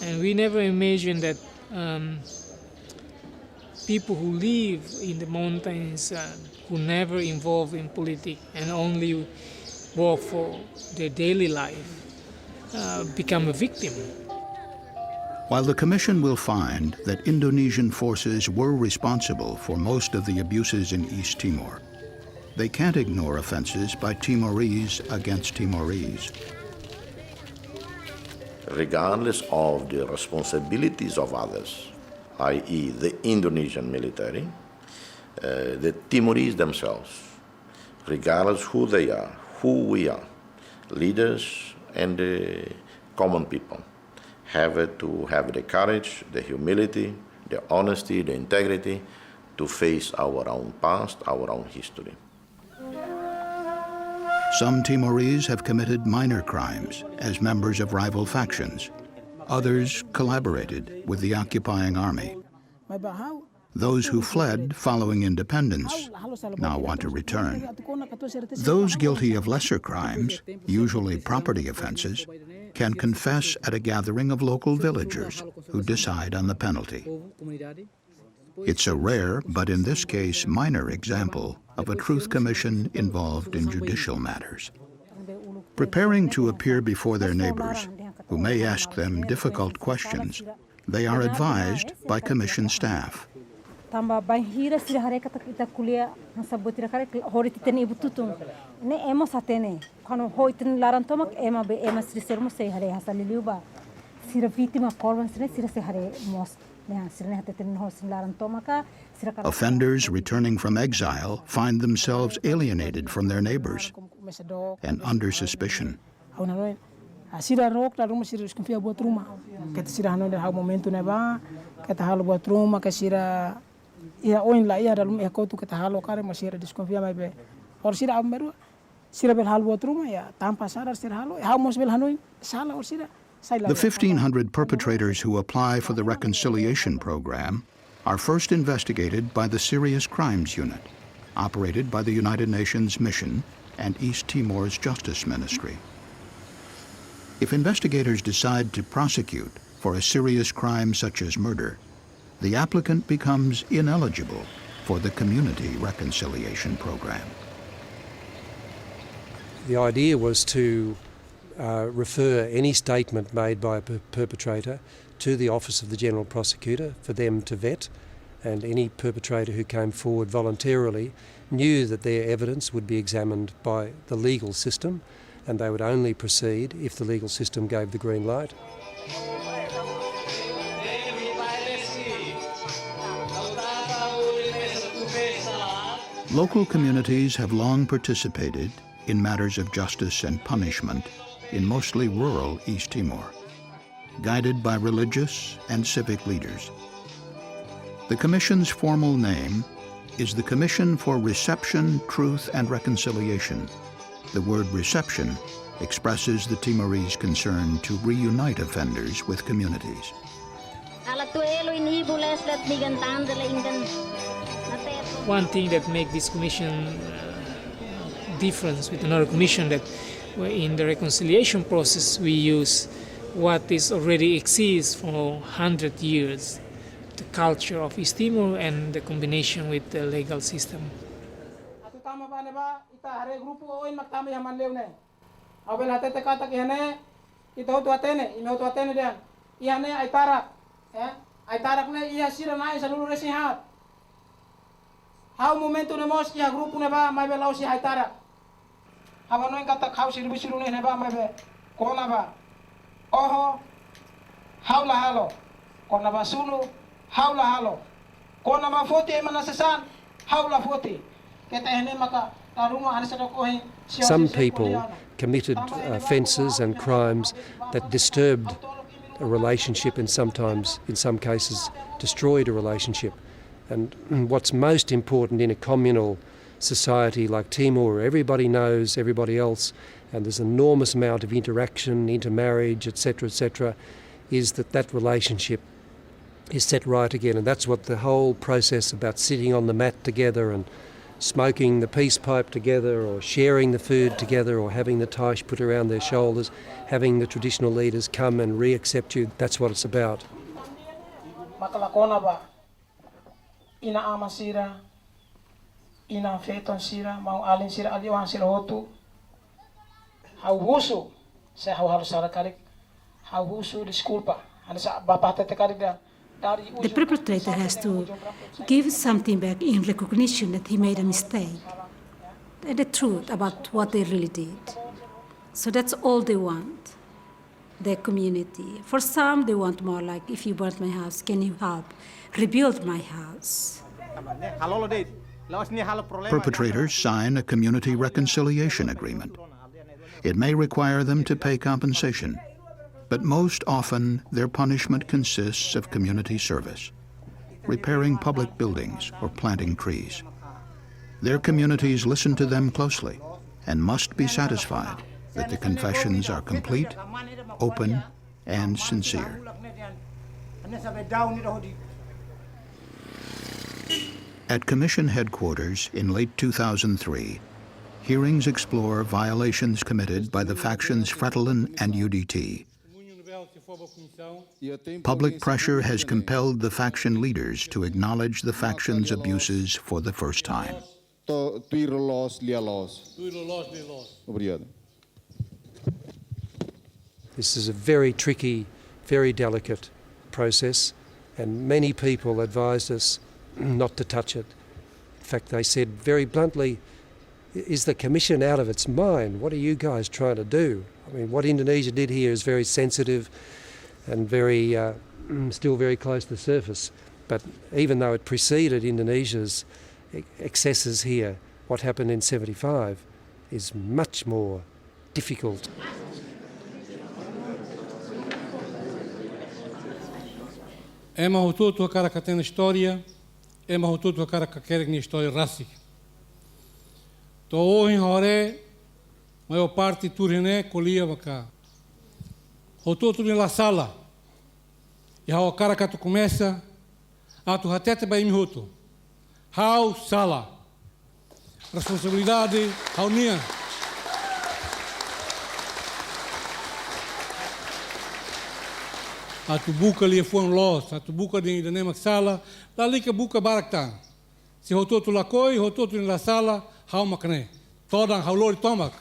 And we never imagined that people who live in the mountains, who never involved in politics and only work for their daily life, become a victim. While the Commission will find that Indonesian forces were responsible for most of the abuses in East Timor, they can't ignore offenses by Timorese against Timorese. Regardless of the responsibilities of others, i.e. the Indonesian military, the Timorese themselves, regardless who they are, who we are, leaders and the common people, have to have the courage, the humility, the honesty, the integrity to face our own past, our own history. Some Timorese have committed minor crimes as members of rival factions. Others collaborated with the occupying army. Those who fled following independence now want to return. Those guilty of lesser crimes, usually property offenses, can confess at a gathering of local villagers who decide on the penalty. It's a rare, but in this case minor, example of a truth commission involved in judicial matters. Preparing to appear before their neighbors, who may ask them difficult questions, they are advised by commission staff. Tamba banhira sira hareka kita kuliah nasabutira kare hori titeni ibututung ne emo satene kano hoitin larantomak ema be ema sira sermo se hare hasaliliuba sira vítima korban sira se hare mos ne sira ne hateten ho sira larantomaka sira. Offenders returning from exile find themselves alienated from their neighbors and under suspicion. Sira rok la rumah sira desconfia buat rumah. Kita sira hano dah momentu neba kita halo buat rumah ke sira ia oin la ia dalam ia kau tu kita halo kare masih ada desconfia mai be. Or sira amberu sira bel halo buat rumah ya tanpa sadar sira halo how mos bel hano salah or sira. The 1,500 perpetrators who apply for the reconciliation program are first investigated by the Serious Crimes Unit, operated by the United Nations Mission and East Timor's Justice Ministry. If investigators decide to prosecute for a serious crime such as murder, the applicant becomes ineligible for the Community Reconciliation Program. The idea was to refer any statement made by a perpetrator to the Office of the General Prosecutor for them to vet and any perpetrator who came forward voluntarily knew that their evidence would be examined by the legal system, and they would only proceed if the legal system gave the green light. Local communities have long participated in matters of justice and punishment in mostly rural East Timor, guided by religious and civic leaders. The Commission's formal name is the Commission for Reception, Truth and Reconciliation. The word reception expresses the Timorese concern to reunite offenders with communities. One thing that makes this commission different with another commission, that in the reconciliation process we use what is already exists for 100 years, the culture of East Timor and the combination with the legal system. How momento na mos ya grupo na ba may belaw si haitara. Habang noy kata khaw si rubisiru na ba may be kona ba. Oho haula halo. Kona ba sulu haula halo. Kona ba foti manasasan haula foti. Keta hene maka tarunga anisa ko hin. Some people committed offences and crimes that disturbed a relationship and sometimes, in some cases, destroyed a relationship. And what's most important in a communal society like Timor, where everybody knows everybody else and there's an enormous amount of interaction, intermarriage, etc., is that that relationship is set right again. And that's what the whole process about sitting on the mat together and smoking the peace pipe together, or sharing the food together, or having the taish put around their shoulders, having the traditional leaders come and re-accept you, that's what it's about. Ina ama sira, ina feton sira, mau alin sira aliwan sira hotu. Hau husu, saya hau harus salah kalik. Hau husu disculpa. Ada sa bapa tete kalik dah. The perpetrator has to give something back in recognition that he made a mistake, and the truth about what they really did. So that's all they want, their community. For some, they want more like, if you burnt my house, can you help rebuild my house? Perpetrators sign a community reconciliation agreement. It may require them to pay compensation, but most often their punishment consists of community service, repairing public buildings or planting trees. Their communities listen to them closely and must be satisfied that the confessions are complete, open, and sincere. At Commission headquarters in late 2003, hearings explore violations committed by the factions Fretilin and UDT. Public pressure has compelled the faction leaders to acknowledge the faction's abuses for the first time. This is a very tricky, very delicate process, and many people advised us not to touch it. In fact, they said very bluntly, is the Commission out of its mind? What are you guys trying to do? I mean, what Indonesia did here is very sensitive and very, still very close to the surface. But even though it preceded Indonesia's excesses here, what happened in 75 is much more difficult. É mahututu a cara que tem história, é mahututu a cara que quer que história raci. To hoje hore, maior parte turine colia vaca. Hututu na sala. E a cara que tu começa, a tu hatete vai me hutu. How sala. Responsabilidade, how nia. A tu buca ali foi los, a tu buca de nema sala, dali que buca baraktan. Se hototo la coi, hototo na sala, how makne. Todan how lori tomak.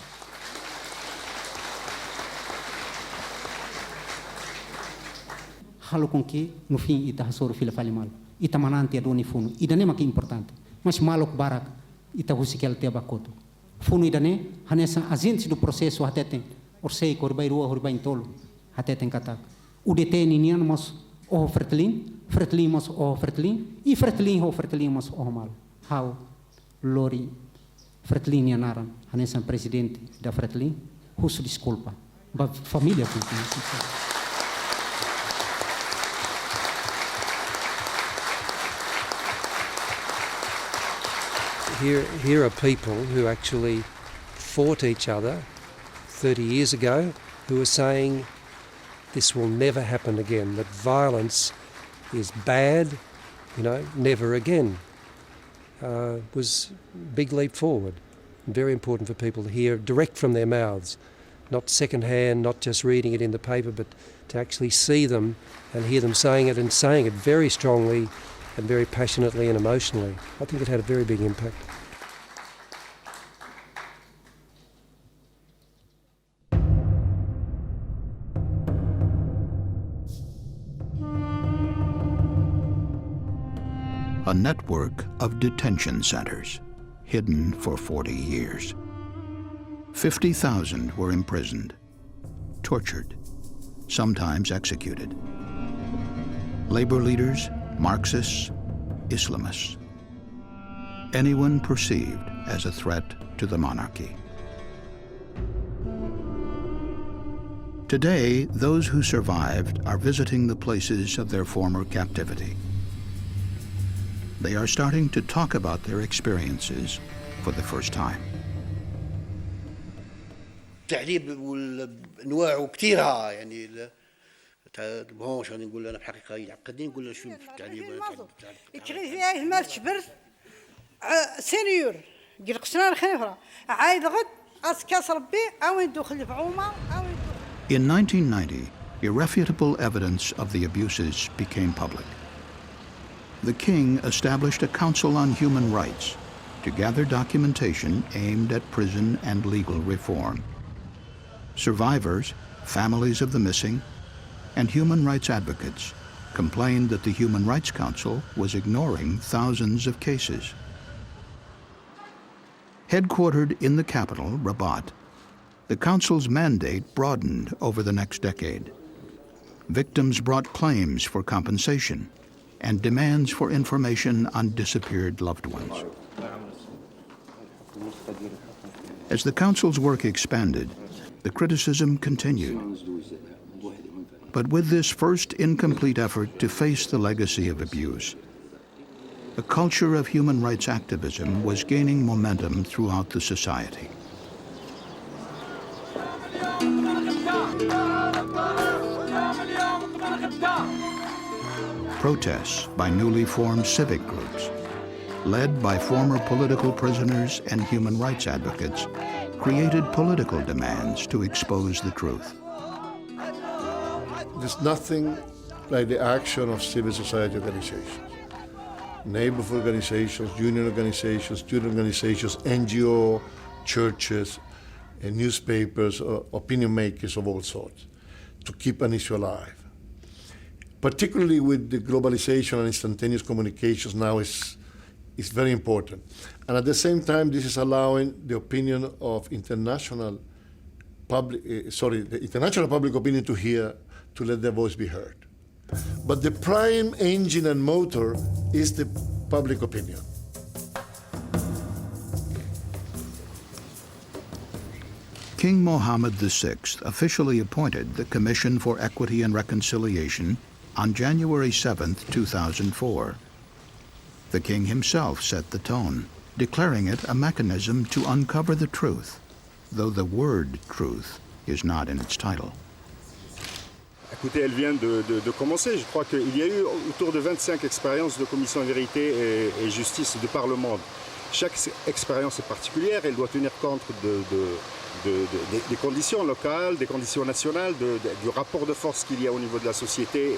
halo com que no fim ita hasoro fila fale mal ita manante adoni funo idane mak importante mas malok barak ita husikel te bakoto funo idane hanesa agente do processo hateten orsei korbai rua horbai tolo hateten katak udt ninian mas o fretlin mas o fretlin e fretlin ho fretlin mas o mal how lori fretlin yanaran hanesa presidente da fretlin husu desculpa ba família Here are people who actually fought each other 30 years ago who are saying this will never happen again, that violence is bad, never again. Was a big leap forward. Very important for people to hear direct from their mouths, not second-hand, not just reading it in the paper, but to actually see them and hear them saying it, and saying it very strongly and very passionately and emotionally. I think it had a very big impact. A network of detention centers, hidden for 40 years. 50,000 were imprisoned, tortured, sometimes executed. Labor leaders, Marxists, Islamists. Anyone perceived as a threat to the monarchy. Today, those who survived are visiting the places of their former captivity. They are starting to talk about their experiences for the first time. التعذيب والانواع كثيره يعني ماهوش غادي نقول انا بحقيقه يعقدني نقول شو التعذيب يتغي فيها مال شبر سينيور قال قسنا الخنفره عايد غد اسكاس ربي او ندخل في عمر او In 1990, irrefutable evidence of the abuses became public. The king established a council on human rights to gather documentation aimed at prison and legal reform. Survivors, families of the missing, and human rights advocates complained that the Human Rights Council was ignoring thousands of cases. Headquartered in the capital, Rabat, the council's mandate broadened over the next decade. Victims brought claims for compensation and demands for information on disappeared loved ones. As the council's work expanded, the criticism continued. But with this first incomplete effort to face the legacy of abuse, a culture of human rights activism was gaining momentum throughout the society. Protests by newly formed civic groups, led by former political prisoners and human rights advocates, created political demands to expose the truth. There's nothing like the action of civil society organizations, neighborhood organizations, union organizations, student organizations, NGO, churches, and newspapers, opinion makers of all sorts, to keep an issue alive. Particularly with the globalization and instantaneous communications now is very important. And at the same time, this is allowing the opinion of international public opinion to let their voice be heard. But the prime engine and motor is the public opinion. King Mohammed VI officially appointed the Commission for Equity and Reconciliation on January 7, 2004. The king himself set the tone, declaring it a mechanism to uncover the truth, though the word truth is not in its title. Écoutez, elle vient de commencer. Je crois qu'il y a eu autour de 25 expériences de commission de vérité et justice de par le monde. Chaque expérience est particulière, elle doit tenir compte des conditions locales, des conditions nationales, du rapport de force qu'il y a au niveau de la société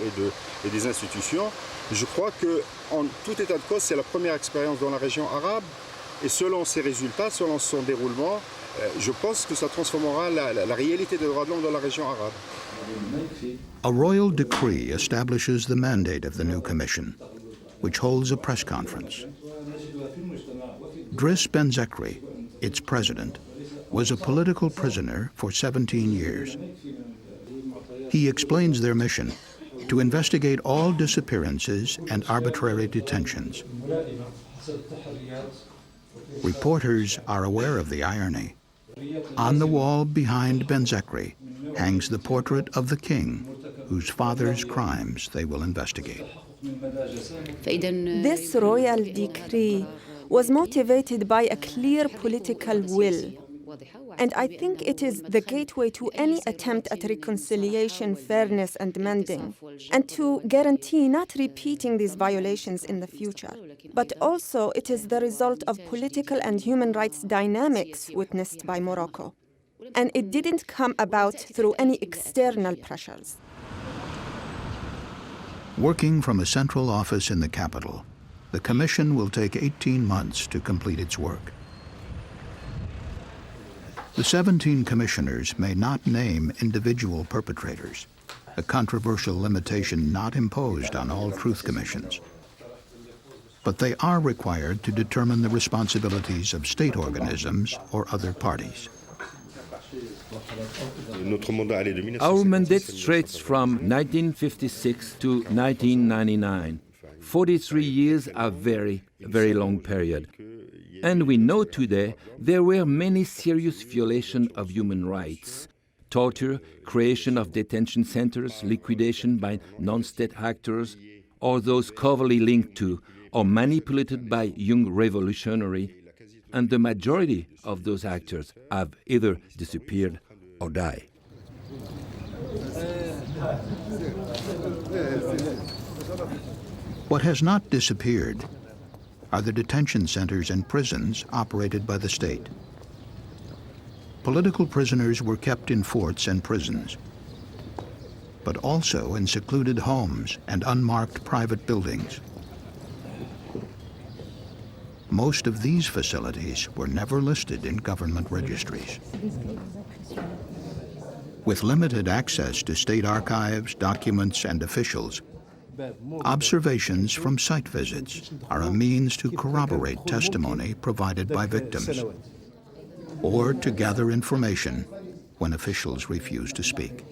et des institutions. Je crois qu'en tout état de cause, c'est la première expérience dans la région arabe et selon ses résultats, selon son déroulement, Je pense que ça transformera la réalité des droits de l'homme dans la région arabe. A royal decree establishes the mandate of the new commission, which holds a press conference. Driss Ben-Zekri, its president, was a political prisoner for 17 years. He explains their mission: to investigate all disappearances and arbitrary detentions. Reporters are aware of the irony. On the wall behind Ben-Zekri hangs the portrait of the king, whose father's crimes they will investigate. This royal decree was motivated by a clear political will. And I think it is the gateway to any attempt at reconciliation, fairness, and mending, and to guarantee not repeating these violations in the future. But also, it is the result of political and human rights dynamics witnessed by Morocco. And it didn't come about through any external pressures. Working from a central office in the capital, the commission will take 18 months to complete its work. The 17 commissioners may not name individual perpetrators, a controversial limitation not imposed on all truth commissions. But they are required to determine the responsibilities of state organisms or other parties. Our mandate stretches from 1956 to 1999. 43 years are a very, very long period. And we know today there were many serious violations of human rights. Torture, creation of detention centers, liquidation by non-state actors, or those covertly linked to or manipulated by young revolutionaries, and the majority of those actors have either disappeared or died. What has not disappeared are the detention centers and prisons operated by the state. Political prisoners were kept in forts and prisons, but also in secluded homes and unmarked private buildings. Most of these facilities were never listed in government registries. With limited access to state archives, documents, and officials, observations from site visits are a means to corroborate testimony provided by victims, or to gather information when officials refuse to speak.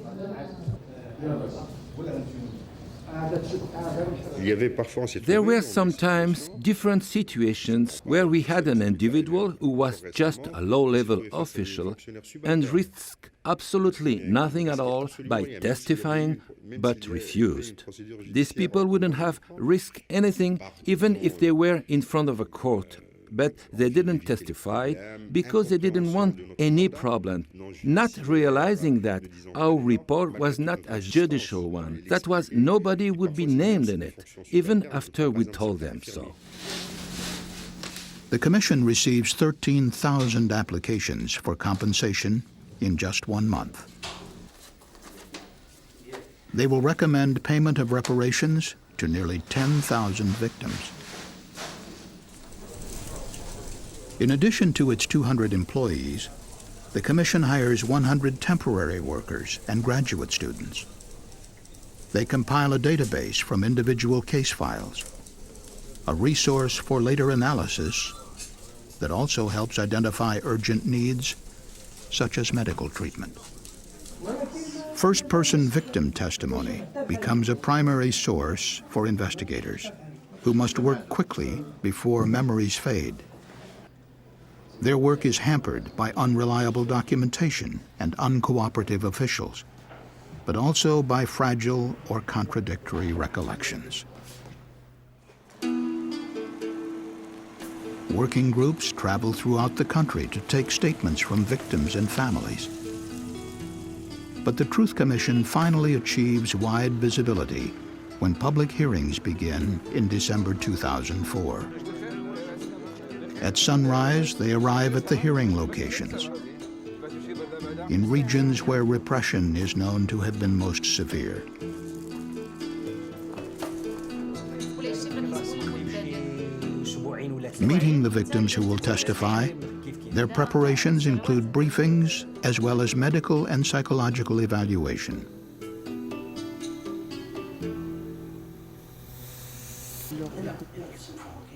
There were sometimes different situations where we had an individual who was just a low-level official and risked absolutely nothing at all by testifying, but refused. These people wouldn't have risked anything even if they were in front of a court, but they didn't testify because they didn't want any problem, not realizing that our report was not a judicial one. That was, nobody would be named in it, even after we told them so. The Commission receives 13,000 applications for compensation in just 1 month. They will recommend payment of reparations to nearly 10,000 victims. In addition to its 200 employees, the Commission hires 100 temporary workers and graduate students. They compile a database from individual case files, a resource for later analysis that also helps identify urgent needs, such as medical treatment. First-person victim testimony becomes a primary source for investigators, who must work quickly before memories fade. Their work is hampered by unreliable documentation and uncooperative officials, but also by fragile or contradictory recollections. Working groups travel throughout the country to take statements from victims and families. But the Truth Commission finally achieves wide visibility when public hearings begin in December 2004. At sunrise, they arrive at the hearing locations, in regions where repression is known to have been most severe. Meeting the victims who will testify Their preparations include briefings as well as medical and psychological evaluation.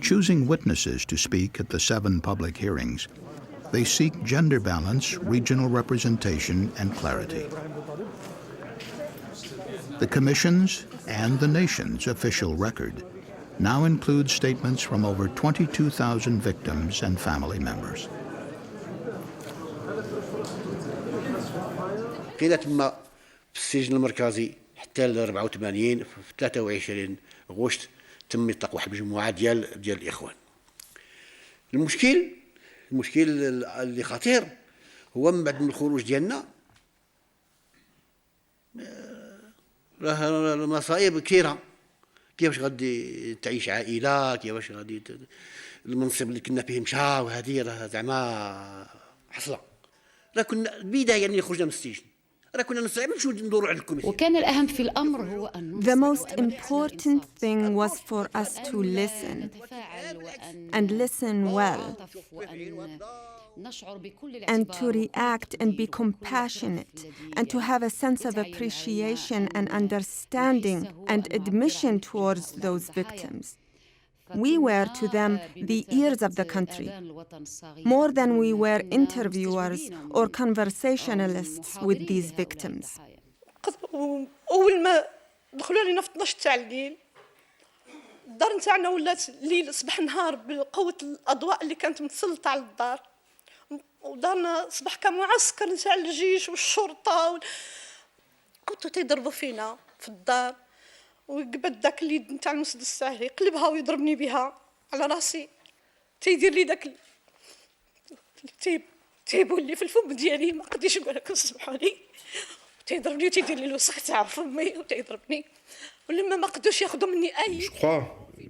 Choosing witnesses to speak at the 7 public hearings, they seek gender balance, regional representation, and clarity. The Commission's and the nation's official record now includes statements from over 22,000 victims and family members. بقينا تما في السجن المركزي حتى ل 84 في 23 غشت تم يطلق واحد المجموعه ديال الاخوان. المشكل اللي خطير هو من بعد من الخروج ديالنا راه المصايب كثيره. كيفاش غادي تعيش عائله، كيفاش غادي المنصب اللي كنا فيه مشى، وهذه راه زعما حصله. راه كنا البدايه يعني خرجنا من السجن راه كنا نستعمل نمشيو ندوروا على الكوميسيون. وكان الأهم في الأمر هو أن The most important thing was for us to listen and listen well and to react and be compassionate and to have a sense of appreciation and understanding and admission towards those victims. We were to them the ears of the country, more than we were interviewers or conversationalists with these victims. أول ما دخلوا علينا في 12 تاع الليل الدار نتاعنا ولات ليل صباح نهار بقوة الأضواء اللي كانت متسلطة على الدار، ودارنا صباح كمعسكر نتاع الجيش والشرطة كنتو تيضربوا فينا في الدار، وقبل داك اليد نتاع المسدس تاعي يقلبها ويضربني بها على راسي، تيدير لي داك تيبول في الفم ديالي ما قديش نقول لكم سمحوا لي، تيضربني وتيدير لي الوسخ تاع فمي وتيضربني، ولما ما قدوش ياخذوا مني اي.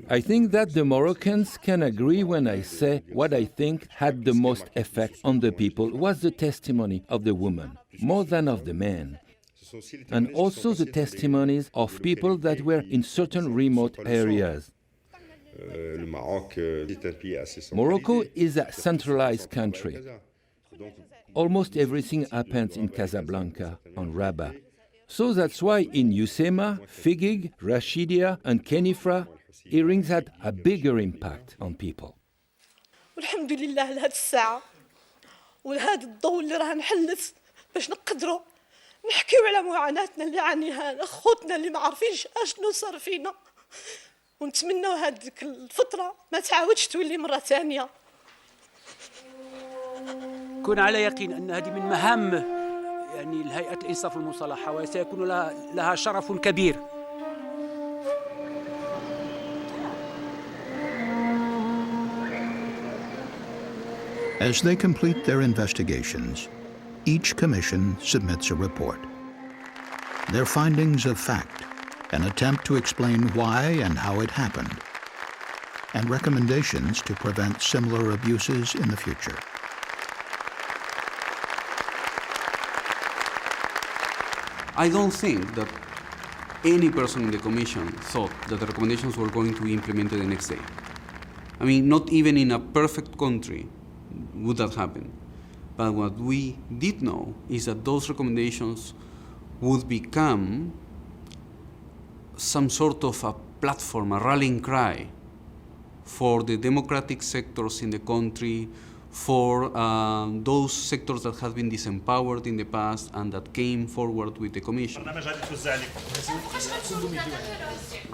I think that the Moroccans can agree when I say what I think had the most effect on the people was the testimony of the woman, more than of the men, and also the testimonies of people that were in certain remote areas. Morocco is a centralized country. Almost everything happens in Casablanca, on Rabat. So that's why in Usema, Figig, Rashidia, and Kenifra, hearings had a bigger impact on people. والحمد لله لهاد الساعة ولهاد الضوء اللي راه نحلت باش نقدروا نحكيو على معاناتنا اللي عانيها خوتنا اللي ما عارفينش اشنو صار فينا، ونتمنوا هذيك الفترة ما تعاودش تولي مرة ثانية. كن على يقين أن هذه من مهام يعني الهيئة الإنصاف والمصالحة، وسيكون لها شرف كبير. As they complete their investigations, each commission submits a report. Their findings of fact, an attempt to explain why and how it happened, and recommendations to prevent similar abuses in the future. I don't think that any person in the Commission thought that the recommendations were going to be implemented the next day. I mean, not even in a perfect country would that happen. But what we did know is that those recommendations would become some sort of a platform, a rallying cry for the democratic sectors in the country, for those sectors that have been disempowered in the past and that came forward with the Commission.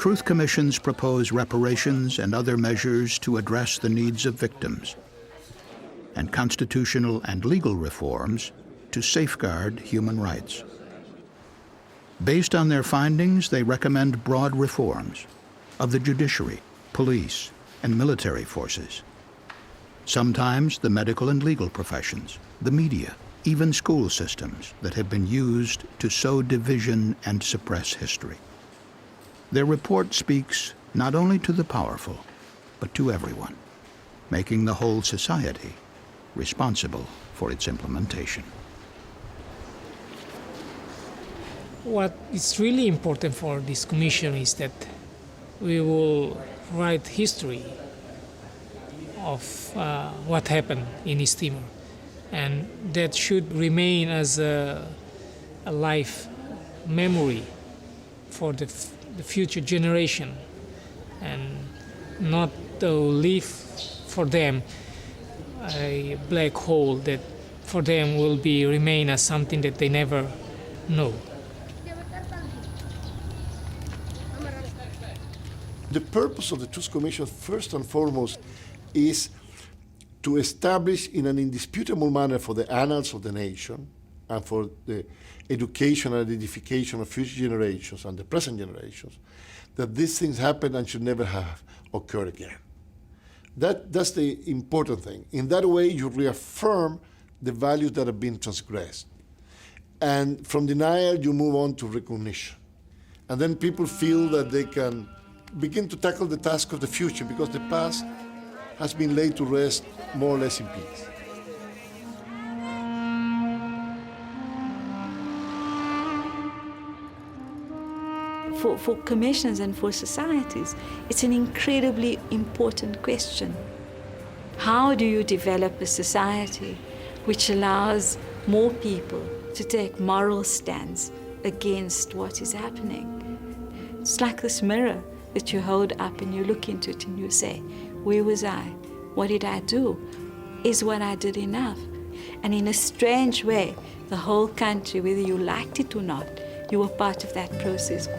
Truth commissions propose reparations and other measures to address the needs of victims, and constitutional and legal reforms to safeguard human rights. Based on their findings, they recommend broad reforms of the judiciary, police, and military forces. Sometimes the medical and legal professions, the media, even school systems that have been used to sow division and suppress history. Their report speaks not only to the powerful, but to everyone, making the whole society responsible for its implementation. What is really important for this commission is that we will write history of what happened in East Timor. And that should remain as a life memory for the future generation, and not to leave for them a black hole that for them will remain as something that they never know. The purpose of the Truth Commission, first and foremost, is to establish in an indisputable manner for the annals of the nation and for the education and edification of future generations and the present generations that these things happen and should never have occurred again. That's the important thing. In that way, you reaffirm the values that have been transgressed. And from denial, you move on to recognition. And then people feel that they can begin to tackle the task of the future because the past has been laid to rest more or less in peace. For commissions and for societies, it's an incredibly important question. How do you develop a society which allows more people to take moral stands against what is happening? It's like this mirror that you hold up and you look into it and you say, where was I? What did I do? Is what I did enough? And in a strange way, the whole country, whether you liked it or not, you were part of that process.